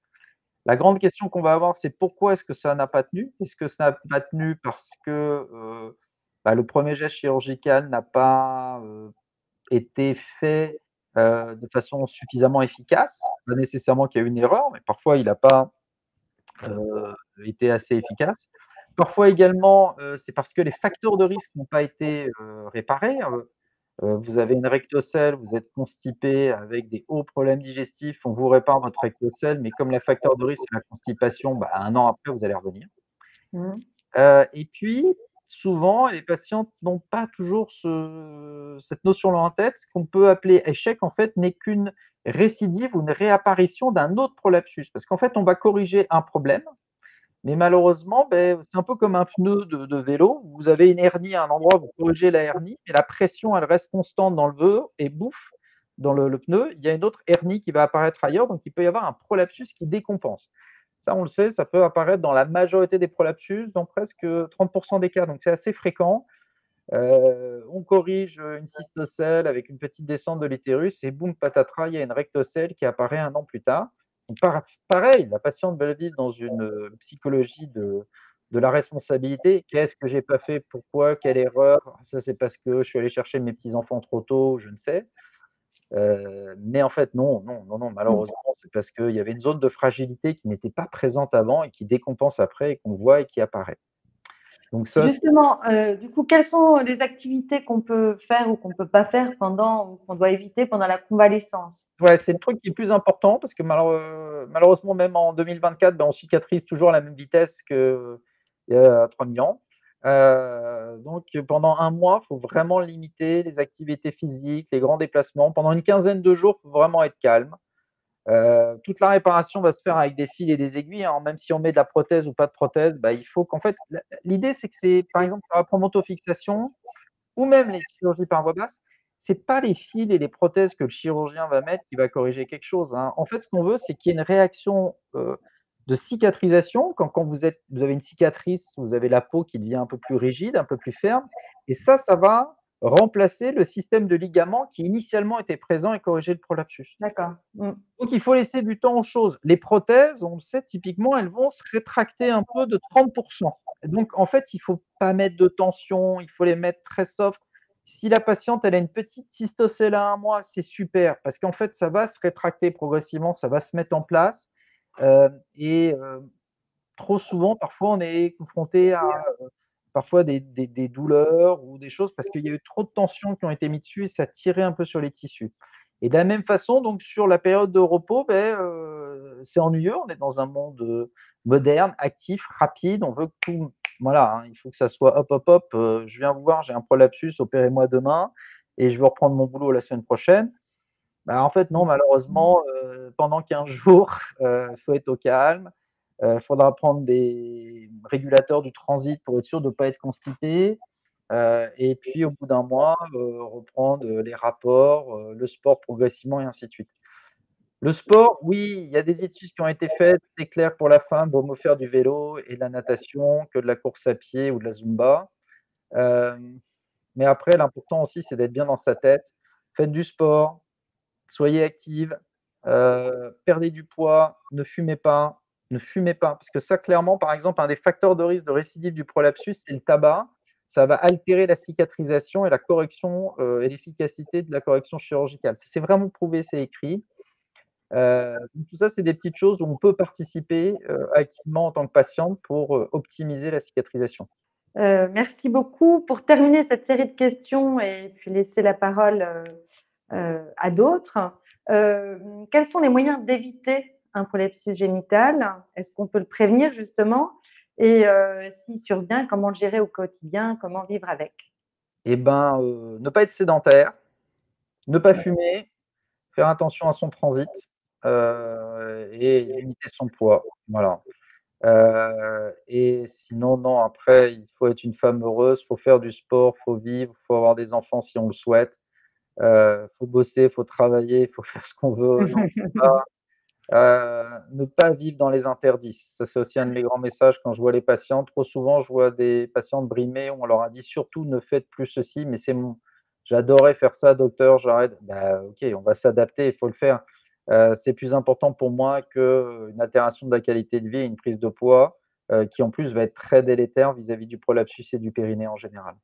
La grande question qu'on va avoir, c'est pourquoi est-ce que ça n'a pas tenu? Est-ce que ça n'a pas tenu parce que le premier geste chirurgical n'a pas été fait de façon suffisamment efficace. Pas nécessairement qu'il y a eu une erreur, mais parfois il n'a pas été assez efficace. Parfois également, c'est parce que les facteurs de risque n'ont pas été réparés. Vous avez une rectocèle, vous êtes constipé avec des hauts problèmes digestifs, on vous répare votre rectocèle, mais comme le facteur de risque, c'est la constipation, bah, 1 an après, vous allez revenir. Mmh. Et puis, souvent, les patientes n'ont pas toujours cette notion-là en tête. Ce qu'on peut appeler échec, en fait, n'est qu'une récidive ou une réapparition d'un autre prolapsus. Parce qu'en fait, on va corriger un problème, mais malheureusement, beh, c'est un peu comme un pneu de vélo. Vous avez une hernie à un endroit, vous corrigez la hernie, mais la pression, elle reste constante dans le vœu et bouffe, dans le pneu, il y a une autre hernie qui va apparaître ailleurs, donc il peut y avoir un prolapsus qui décompense. Ça, on le sait, ça peut apparaître dans la majorité des prolapsus, dans presque 30 des cas, donc c'est assez fréquent. On corrige une cystocèle avec une petite descente de l'utérus et boum, patatras, il y a une rectocèle qui apparaît 1 an plus tard. Donc pareil, la patiente va vivre dans une psychologie de la responsabilité. Qu'est-ce que j'ai pas fait? Pourquoi? Quelle erreur? Ça, c'est parce que je suis allé chercher mes petits-enfants trop tôt, je ne sais. Mais en fait, non, non, non, non, Mmh. malheureusement, c'est parce qu'il y avait une zone de fragilité qui n'était pas présente avant et qui décompense après et qu'on voit et qui apparaît. Donc ça, c'est Justement, du coup, quelles sont les activités qu'on peut faire ou qu'on peut pas faire pendant ou qu'on doit éviter pendant la convalescence? ouais, c'est le truc qui est plus important parce que malheureusement, même en 2024, ben, on cicatrise toujours à la même vitesse qu'il y a 3000 ans. Donc pendant 1 mois, il faut vraiment limiter les activités physiques, les grands déplacements. Pendant une quinzaine de jours, il faut vraiment être calme. Toute la réparation va se faire avec des fils et des aiguilles, hein. Même si on met de la prothèse ou pas de prothèse, bah, il faut qu'en fait, l'idée, c'est que c'est par exemple, sur la promontofixation, ou même les chirurgies par voie basse, c'est pas les fils et les prothèses que le chirurgien va mettre qui va corriger quelque chose, hein. En fait, ce qu'on veut, c'est qu'il y ait une réaction, de cicatrisation. Quand vous avez une cicatrice, vous avez la peau qui devient un peu plus rigide, un peu plus ferme et ça va remplacer le système de ligaments qui initialement était présent et corriger le prolapsus. D'accord. Mmh. Donc il faut laisser du temps aux choses. Les prothèses, on le sait, typiquement, elles vont se rétracter un peu de 30. Donc en fait, il faut pas mettre de tension, il faut les mettre très soft. Si la patiente, elle a une petite cystocèle à 1 mois, c'est super parce qu'en fait, ça va se rétracter progressivement, ça va se mettre en place, et trop souvent, parfois, on est confronté à, parfois des douleurs ou des choses parce qu'il y a eu trop de tensions qui ont été mis dessus et ça a tiré un peu sur les tissus. Et de la même façon, donc sur la période de repos, beh, c'est ennuyeux. On est dans un monde, moderne, actif, rapide. On veut que tout voilà, hein, il faut que ça soit hop, hop, hop, je viens vous voir, j'ai un prolapsus, opérez-moi demain et je veux reprendre mon boulot la semaine prochaine. Bah, en fait, non, malheureusement, pendant 15 jours, il faut être au calme. Il faudra prendre des régulateurs du transit pour être sûr de ne pas être constipé. Et puis au bout d'un mois, reprendre, les rapports, le sport progressivement et ainsi de suite. Le sport, oui, il y a des études qui ont été faites. C'est clair pour la femme, vaut mieux faire du vélo et de la natation que de la course à pied ou de la zumba. Hem, mais après l'important aussi, c'est d'être bien dans sa tête. Faites du sport, soyez active, perdez du poids, ne fumez pas, ne fumez pas. Parce que ça, clairement, par exemple, un des facteurs de risque de récidive du prolapsus, c'est le tabac. Ça va altérer la cicatrisation et la correction, et l'efficacité de la correction chirurgicale. C'est vraiment prouvé, c'est écrit. Donc tout ça, c'est des petites choses où on peut participer, activement en tant que patiente pour, optimiser la cicatrisation. Merci beaucoup. Pour terminer cette série de questions et puis laisser la parole, à d'autres, quels sont les moyens d'éviter un prolepsis génital? Est-ce qu'on peut le prévenir justement? Et s'il survient, comment le gérer au quotidien? Comment vivre avec? Et ben, ne pas être sédentaire, ne pas fumer, faire attention à son transit, et limiter son poids, voilà. Et sinon, non, après, il faut être une femme heureuse, faut faire du sport, faut vivre, faut avoir des enfants si on le souhaite, faut bosser, faut travailler, faut faire ce qu'on veut. Non, ne pas vivre dans les interdits. Ça, c'est aussi un de mes grands messages quand je vois les patients. Trop souvent, je vois des patientes brimées où on leur a dit: «Surtout ne faites plus ceci», mais c'est mon «J'adorais faire ça docteur, j'arrête». Bah, OK, on va s'adapter, il faut le faire. C'est plus important pour moi qu'une altération de la qualité de vie et une prise de poids, qui en plus va être très délétère vis-à-vis du prolapsus et du périnée en général.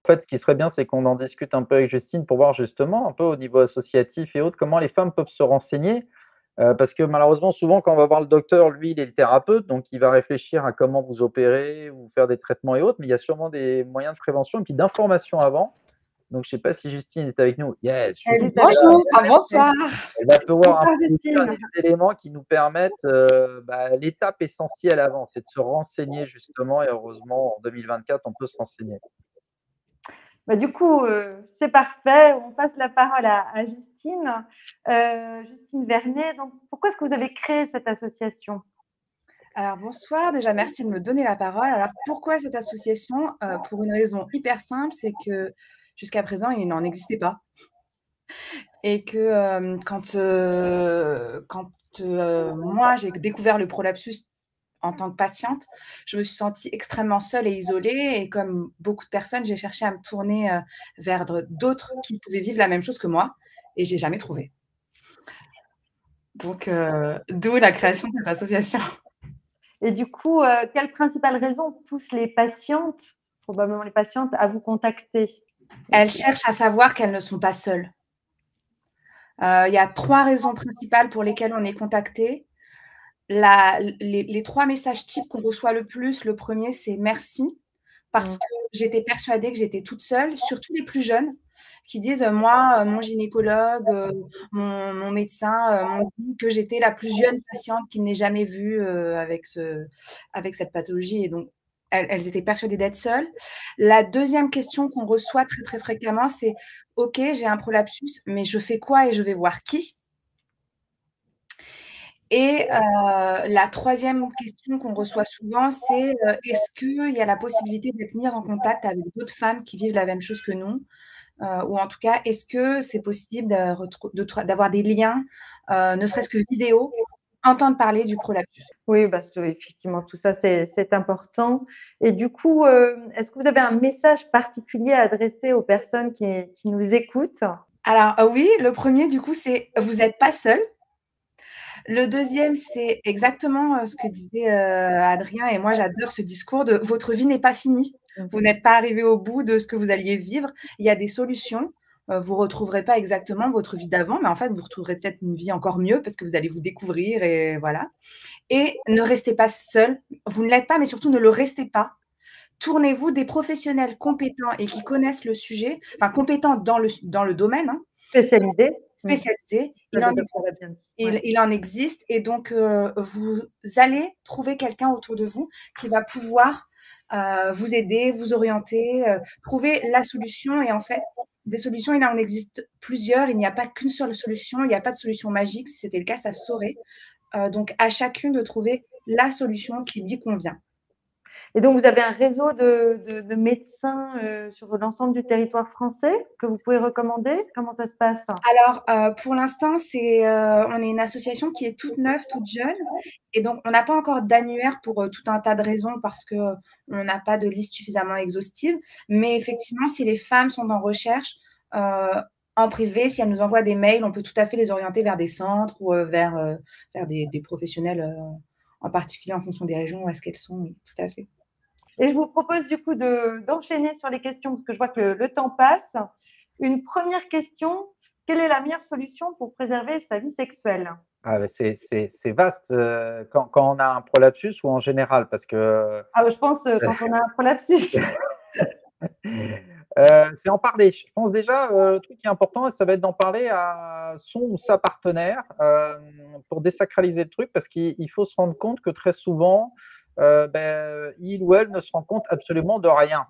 fait, ce qui serait bien, c'est qu'on en discute un peu avec Justine pour voir justement un peu au niveau associatif et autres, comment les femmes peuvent se renseigner. Parce que malheureusement, souvent, quand on va voir le docteur, lui, il est le thérapeute, donc il va réfléchir à comment vous opérer ou faire des traitements et autres, mais il y a sûrement des moyens de prévention et puis d'information avant. Donc, je ne sais pas si Justine est avec nous. Yes, Elle Justine est est avec là. nous. Bonjour, bonsoir. Elle va pouvoir un Bonsoir, peu nous dire Justine. des éléments qui nous permettent l'étape essentielle avant, c'est de se renseigner justement, et heureusement, en 2024, on peut se renseigner. Bah, du coup, c'est parfait. On passe la parole à Justine. Justine Vernet. Donc, pourquoi est-ce que vous avez créé cette association? Alors bonsoir, déjà merci de me donner la parole. Alors pourquoi cette association? Pour une raison hyper simple, c'est que jusqu'à présent, il n'en existait pas et que, moi j'ai découvert le prolapsus en tant que patiente, je me suis sentie extrêmement seule et isolée et comme beaucoup de personnes, j'ai cherché à me tourner, vers d'autres qui pouvaient vivre la même chose que moi et j'ai jamais trouvé. Donc d'où la création de cette association. Et du coup, quelle principale raison pousse les patientes, probablement les patientes, à vous contacter? Elles cherchent à savoir qu'elles ne sont pas seules. Il y a 3 raisons principales pour lesquelles on est contacté. Les 3 messages types qu'on reçoit le plus, le premier c'est: «Merci» parce Mmh. que j'étais persuadée que j'étais toute seule, surtout les plus jeunes qui disent: «Moi, mon gynécologue, mon médecin, m'ont dit que j'étais la plus jeune patiente qu'il n'ait jamais vue, avec cette pathologie» et donc elles étaient persuadées d'être seules. La deuxième question qu'on reçoit très, très fréquemment, c'est: «OK, j'ai un prolapsus, mais je fais quoi et je vais voir qui?» Et la troisième question qu'on reçoit souvent, c'est, est-ce qu'il y a la possibilité d'être mise en contact avec d'autres femmes qui vivent la même chose que nous? Ou en tout cas, est-ce que c'est possible d'avoir des liens, ne serait-ce que vidéo, entendre parler du prolapsus? Oui, parce que effectivement, tout ça, c'est important. Et du coup, est-ce que vous avez un message particulier à adresser aux personnes qui nous écoutent? Alors, oui, le premier du coup, c'est: vous êtes pas seul. Le deuxième, c'est exactement, ce que disait, Adrien et moi j'adore ce discours de: «Votre vie n'est pas finie. Mmh. Vous n'êtes pas arrivé au bout de ce que vous alliez vivre. Il y a des solutions. Vous retrouverez pas exactement votre vie d'avant, mais en fait, vous retrouverez peut-être une vie encore mieux parce que vous allez vous découvrir et voilà et ne restez pas seul. Vous ne l'êtes pas, mais surtout ne le restez pas. Tournez-vous des professionnels compétents et qui connaissent le sujet, enfin compétents dans le domaine, hein, Spécialisée? Mmh. spécialisés. Ça, Il en le docteur l'a existe. bien dit. Ouais. Il en existe et donc vous allez trouver quelqu'un autour de vous qui va pouvoir, vous aider, vous orienter, trouver la solution et en fait, des solutions, il en existe plusieurs. Il n'y a pas qu'une seule solution, il n'y a pas de solution magique. Si c'était le cas, ça se saurait. Donc à chacune de trouver la solution qui lui convient. Et donc, vous avez un réseau de médecins, sur l'ensemble du territoire français que vous pouvez recommander? Comment ça se passe? Alors, pour l'instant, on est une association qui est toute neuve, toute jeune et donc on n'a pas encore d'annuaire pour, tout un tas de raisons parce qu'on n'a pas de liste suffisamment exhaustive. Mais effectivement, si les femmes sont en recherche, heu, en privé, si elles nous envoient des mails, on peut tout à fait les orienter vers des centres ou, vers des professionnels, en particulier en fonction des régions où est-ce qu'elles sont, oui, tout à fait. Et je vous propose du coup d'enchaîner sur les questions parce que je vois que le temps passe. Une première question, quelle est la meilleure solution pour préserver sa vie sexuelle? Ah, bah, c'est vaste quand on a un prolapsus ou en général, parce que Ah, je pense, quand on a un prolapsus. c'est en parler. Je pense déjà, le truc qui est important, ça va être d'en parler à son ou sa partenaire, pour désacraliser le truc parce qu'il faut se rendre compte que très souvent, il ou elle ne se rend compte absolument de rien,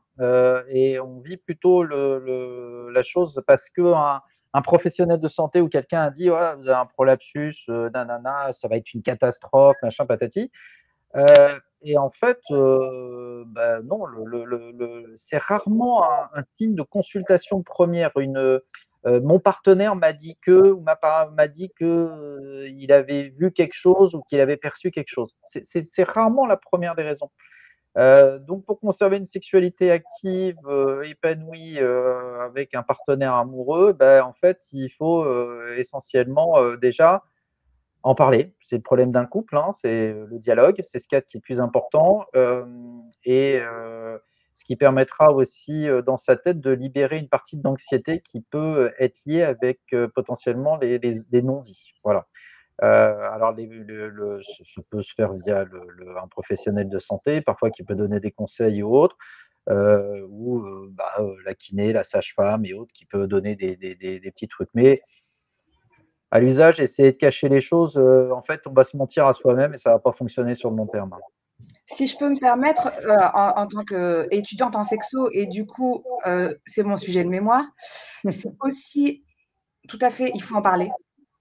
et on vit plutôt la chose parce qu'un professionnel de santé ou quelqu'un a dit: «Ouais, vous avez un prolapsus, nanana, ça va être une catastrophe, machin patati». Et en fait, non, c'est rarement un signe de consultation première. Mon partenaire m'a dit que ou m'a dit que, il avait vu quelque chose ou qu'il avait perçu quelque chose. C'est rarement la première des raisons. Donc pour conserver une sexualité active, épanouie, avec un partenaire amoureux, en fait, il faut, essentiellement, déjà en parler. C'est le problème d'un couple, hein, c'est le dialogue, c'est ce qu'il y a qui est le plus important. Et ce qui permettra aussi dans sa tête de libérer une partie d'anxiété qui peut être liée avec potentiellement les non-dits. Voilà. Alors, ça peut se faire via un professionnel de santé, parfois qui peut donner des conseils ou autres, ou la kiné, la sage-femme et autres qui peut donner des petits trucs. Mais à l'usage, essayer de cacher les choses, en fait, on va se mentir à soi-même et ça va pas fonctionner sur le long terme. Si je peux me permettre, en tant qu'étudiante en sexo et du coup, c'est mon sujet de mémoire, c'est aussi tout à fait, il faut en parler,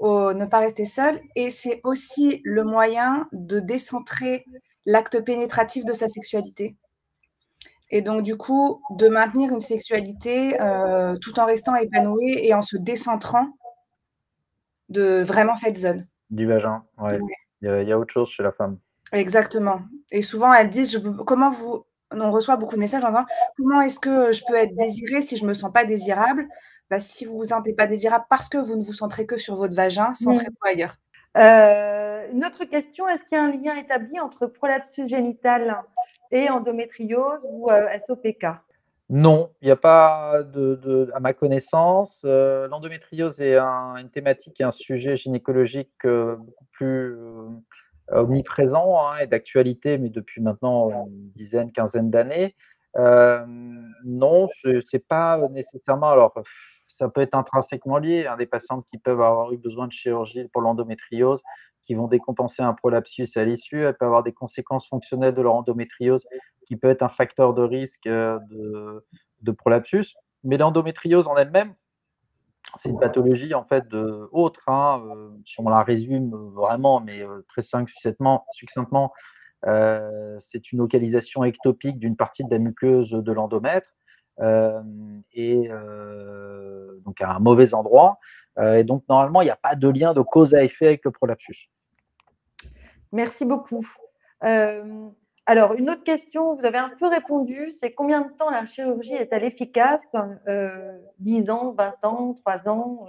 ne pas rester seul et c'est aussi le moyen de décentrer l'acte pénétratif de sa sexualité et donc du coup, de maintenir une sexualité, tout en restant épanoui et en se décentrant de vraiment cette zone. Du vagin, ouais. Ouais. Il y a autre chose chez la femme. Exactement et souvent elles disent: on reçoit beaucoup de messages en disant: «Comment est-ce que je peux être désirée si je me sens pas désirable?» Bah, si vous vous sentez pas désirable parce que vous ne vous centrez que sur votre vagin, centrez-vous ailleurs. Une autre question, est-ce qu'il y a un lien établi entre prolapsus génital et endométriose ou SOPK? Non, il n'y a pas à ma connaissance. L'endométriose est une thématique et un sujet gynécologique beaucoup plus omniprésent, hein, et d'actualité, mais depuis maintenant une dizaine, quinzaine d'années. Non, c'est pas nécessairement. Alors, ça peut être intrinsèquement lié, hein, des patientes qui peuvent avoir eu besoin de chirurgie pour l'endométriose, qui vont décompenser un prolapsus à l'issue. Elles peuvent avoir des conséquences fonctionnelles de leur endométriose, qui peut être un facteur de risque de prolapsus. Mais l'endométriose en elle-même, c'est une pathologie en fait autre, hein, si on la résume vraiment, mais très succinctement, c'est une localisation ectopique d'une partie de la muqueuse de l'endomètre, et donc à un mauvais endroit. Et donc normalement, il n'y a pas de lien de cause à effet avec le prolapsus. Merci beaucoup. Alors, une autre question, vous avez un peu répondu, c'est combien de temps la chirurgie est-elle efficace? 10 ans, 20 ans, 3 ans?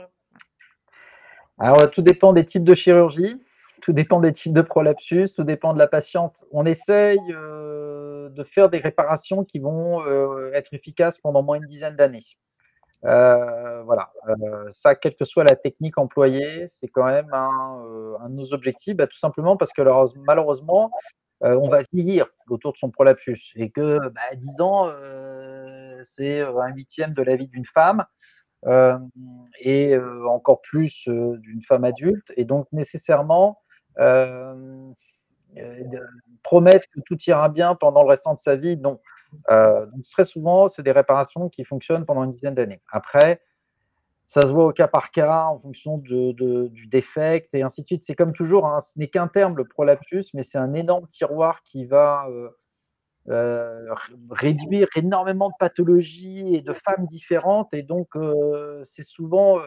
Alors, tout dépend des types de chirurgie, tout dépend des types de prolapsus, tout dépend de la patiente. On essaye de faire des réparations qui vont être efficaces pendant moins d'une dizaine d'années. Voilà, ça, quelle que soit la technique employée, c'est quand même un de nos objectifs, tout simplement parce que malheureusement, on va vieillir autour de son prolapsus et que 10 ans, c'est un huitième de la vie d'une femme. Et encore plus d'une femme adulte. Et donc nécessairement, promettre que tout ira bien pendant le restant de sa vie, non. Donc très souvent, c'est des réparations qui fonctionnent pendant une dizaine d'années. Après, ça se voit au cas par cas, en fonction du défect et ainsi de suite. C'est comme toujours, hein, ce n'est qu'un terme, le prolapsus, mais c'est un énorme tiroir qui va réduire énormément de pathologies et de femmes différentes. Et donc, c'est souvent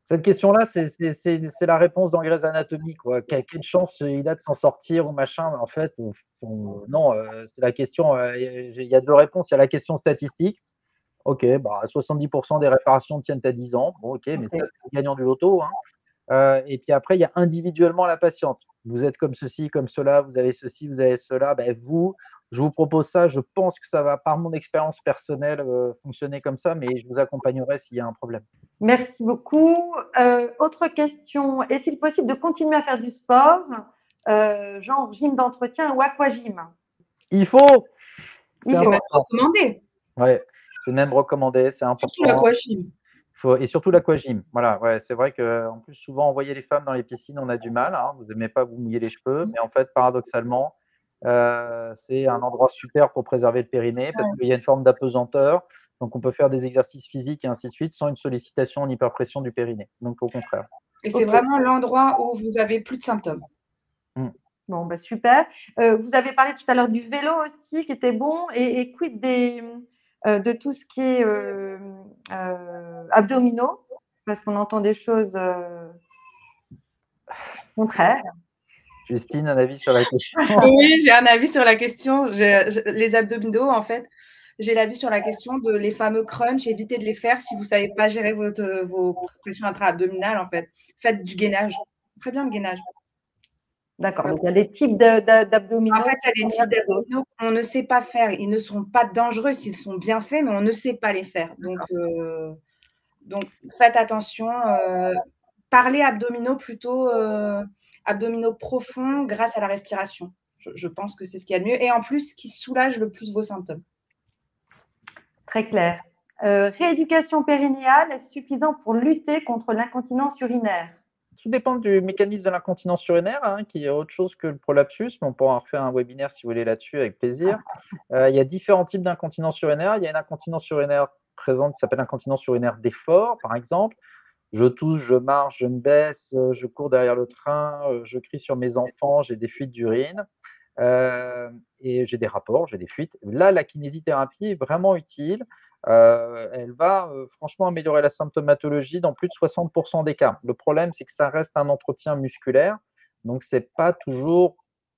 cette question-là, c'est la réponse dans Grey's Anatomy, quoi. Quelle chance il a de s'en sortir ou machin. En fait, non, c'est la question. Il y a deux réponses. Il y a la question statistique. Ok, 70% des réparations tiennent à 10 ans. Bon, ok, mais ça, c'est le gagnant du loto, hein. Et puis après, il y a individuellement la patiente. Vous êtes comme ceci, comme cela, vous avez ceci, vous avez cela. Je vous propose ça. Je pense que ça va, par mon expérience personnelle, fonctionner comme ça, mais je vous accompagnerai s'il y a un problème. Merci beaucoup. Autre question, est-il possible de continuer à faire du sport, genre gym d'entretien ou aquagym? Il faut. C'est même recommandé. Ouais, c'est même recommandé, c'est important. Surtout l'aquagym. Et surtout l'aquagym. Voilà, ouais, c'est vrai qu'en plus, souvent, envoyer les femmes dans les piscines, on a du mal, hein. Vous n'aimez pas vous mouiller les cheveux, mais en fait, paradoxalement, c'est un endroit super pour préserver le périnée parce qu'il y a une forme d'apesanteur. Donc, on peut faire des exercices physiques et ainsi de suite sans une sollicitation en hyperpression du périnée. Donc, au contraire. Et c'est vraiment l'endroit où vous avez plus de symptômes. Bon, super. Vous avez parlé tout à l'heure du vélo aussi, qui était bon. Et quid de tout ce qui est abdominaux? Parce qu'on entend des choses contraires. Justine, un avis sur la question? Oui, j'ai un avis sur la question. Les abdominaux, en fait, j'ai l'avis sur la question de les fameux crunch, évitez de les faire si vous ne savez pas gérer vos pressions intra-abdominales, en fait. Faites du gainage. Très bien le gainage. D'accord, donc il y a des types d'abdominaux. En fait, il y a des types d'abdominaux qu'on ne sait pas faire. Ils ne sont pas dangereux s'ils sont bien faits, mais on ne sait pas les faire. Donc faites attention. Parlez abdominaux plutôt, abdominaux profonds grâce à la respiration. Je pense que c'est ce qu'il y a de mieux et en plus qui soulage le plus vos symptômes. Très clair. Rééducation périnéale est suffisant pour lutter contre l'incontinence urinaire? Tout dépend du mécanisme de l'incontinence urinaire, hein, qui est autre chose que le prolapsus, mais on pourra en refaire un webinaire si vous voulez là-dessus avec plaisir. Il y a différents types d'incontinence urinaire. Il y a une incontinence urinaire présente qui s'appelle l'incontinence urinaire d'effort, par exemple. Je tousse, je marche, je me baisse, je cours derrière le train, je crie sur mes enfants, j'ai des fuites d'urine, et j'ai des rapports, j'ai des fuites. Là, la kinésithérapie est vraiment utile. Elle va, franchement améliorer la symptomatologie dans plus de 60 des cas. Le problème, c'est que ça reste un entretien musculaire, donc c'est pas toujours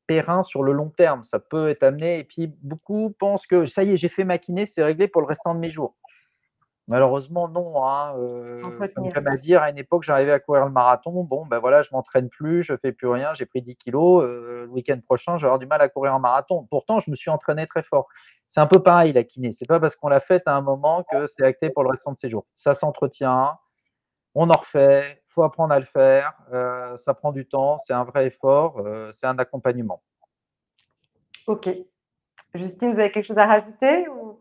périn sur le long terme. Ça peut être amené et puis beaucoup pensent que: «Ça y est, j'ai fait ma kiné, c'est réglé pour le restant de mes jours». Malheureusement non, hein, comme Entretenir. j'aime à dire, à une époque, j'arrivais à courir le marathon. Bon, ben voilà, je m'entraîne plus, je fais plus rien, j'ai pris 10 kilos, le week-end prochain, je vais avoir du mal à courir un marathon. Pourtant, je me suis entraîné très fort. C'est un peu pareil la kiné, c'est pas parce qu'on l'a faite à un moment que c'est acté pour le restant de ses jours. Ça s'entretient, on en refait, faut apprendre à le faire, ça prend du temps, c'est un vrai effort, c'est un accompagnement. OK. Justine, vous avez quelque chose à rajouter ou?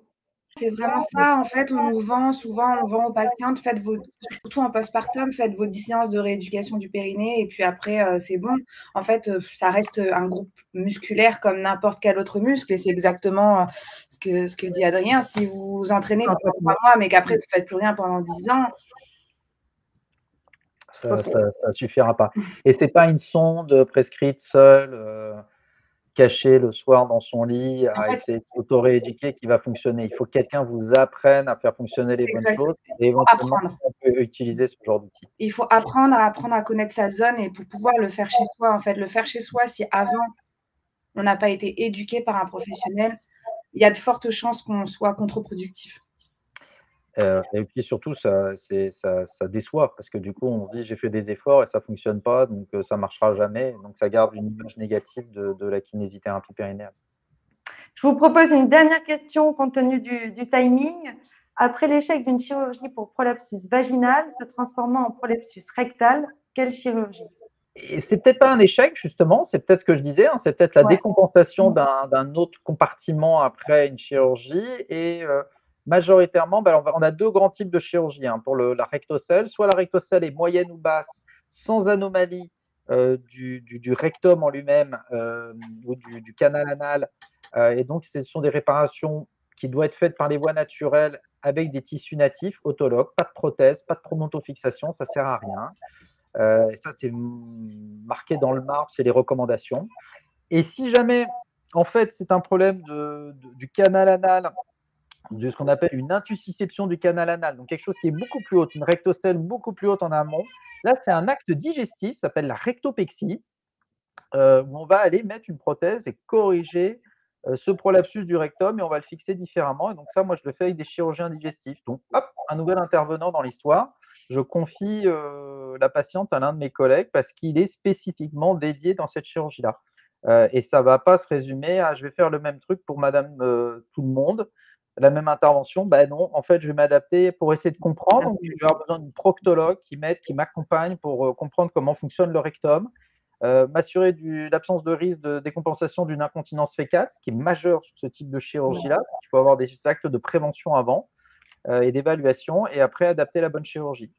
C'est vraiment ça, en fait, on nous vend souvent, on vend aux patientes, surtout en postpartum, faites vos 10 séances de rééducation du périnée et puis après, c'est bon. En fait, ça reste, un groupe musculaire comme n'importe quel autre muscle et c'est exactement, ce que dit Adrien. Si vous vous entraînez pendant 3 mois, mais qu'après vous faites plus rien pendant 10 ans. Ça OK. ça suffira pas et c'est pas une sonde, prescrite seule, caché le soir dans son lit En à fait, essayer de s'auto-rééduquer qui va fonctionner. Il faut que quelqu'un vous apprenne à faire fonctionner les bonnes exactement, choses il et faut éventuellement apprendre. on peut utiliser ce genre d'outil. Il faut apprendre à connaître sa zone et pour pouvoir le faire chez soi, en fait. Le faire chez soi, si avant on n'a pas été éduqué par un professionnel, il y a de fortes chances qu'on soit contre-productif. Et puis surtout ça déçoit parce que du coup on se dit: «J'ai fait des efforts et ça fonctionne pas donc ça marchera jamais», donc ça garde une image négative de la kinésithérapie périnéale. Je vous propose une dernière question compte tenu du timing. Après l'échec d'une chirurgie pour prolapsus vaginal se transformant en prolapsus rectal, quelle chirurgie? Et c'est peut-être pas un échec justement, c'est peut-être ce que je disais, hein, c'est peut-être la Ouais. décompensation d'un autre compartiment après une chirurgie et majoritairement, bah, on a 2 grands types de chirurgie, hein, pour la rectocèle. Soit la rectocèle est moyenne ou basse, sans anomalie, du rectum en lui-même, ou du canal anal, et donc ce sont des réparations qui doivent être faites par les voies naturelles avec des tissus natifs, autologues, pas de prothèse, pas de promontofixation, ça sert à rien. Et ça, c'est marqué dans le marbre, c'est les recommandations. Et si jamais, en fait, c'est un problème du canal anal, de ce qu'on appelle une intussusception du canal anal, donc quelque chose qui est beaucoup plus haute, une rectocèle beaucoup plus haute en amont, là, c'est un acte digestif, ça s'appelle la rectopexie, où on va aller mettre une prothèse et corriger ce prolapsus du rectum et on va le fixer différemment. Et donc ça, moi, je le fais avec des chirurgiens digestifs. Donc, hop, un nouvel intervenant dans l'histoire. Je confie la patiente à l'un de mes collègues parce qu'il est spécifiquement dédié dans cette chirurgie-là. Et ça ne va pas se résumer à je vais faire le même truc pour madame tout le monde, la même intervention. Ben non, en fait, je vais m'adapter pour essayer de comprendre. Donc, je vais avoir besoin d'une proctologue qui m'aide, qui m'accompagne pour comprendre comment fonctionne le rectum, m'assurer de l'absence de risque de décompensation d'une incontinence fécale, ce qui est majeur sur ce type de chirurgie-là. Il faut avoir des actes de prévention avant et d'évaluation, et après adapter la bonne chirurgie.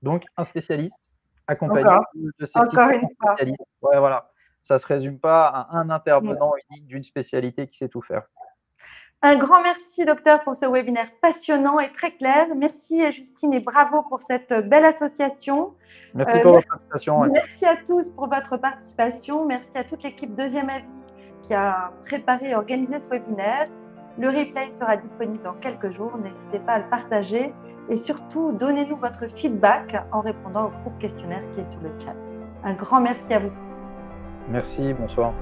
Donc, un spécialiste accompagné Encore, de ces petits encore une fois. spécialistes. Ouais, voilà. Ça ne se résume pas à un intervenant unique d'une spécialité qui sait tout faire. Un grand merci, docteur, pour ce webinaire passionnant et très clair. Merci, Justine, et bravo pour cette belle association. Merci pour votre invitation. Merci à tous pour votre participation. Merci à toute l'équipe Deuxième Avis qui a préparé et organisé ce webinaire. Le replay sera disponible dans quelques jours. N'hésitez pas à le partager et surtout, donnez-nous votre feedback en répondant au court questionnaire qui est sur le chat. Un grand merci à vous tous. Merci, bonsoir.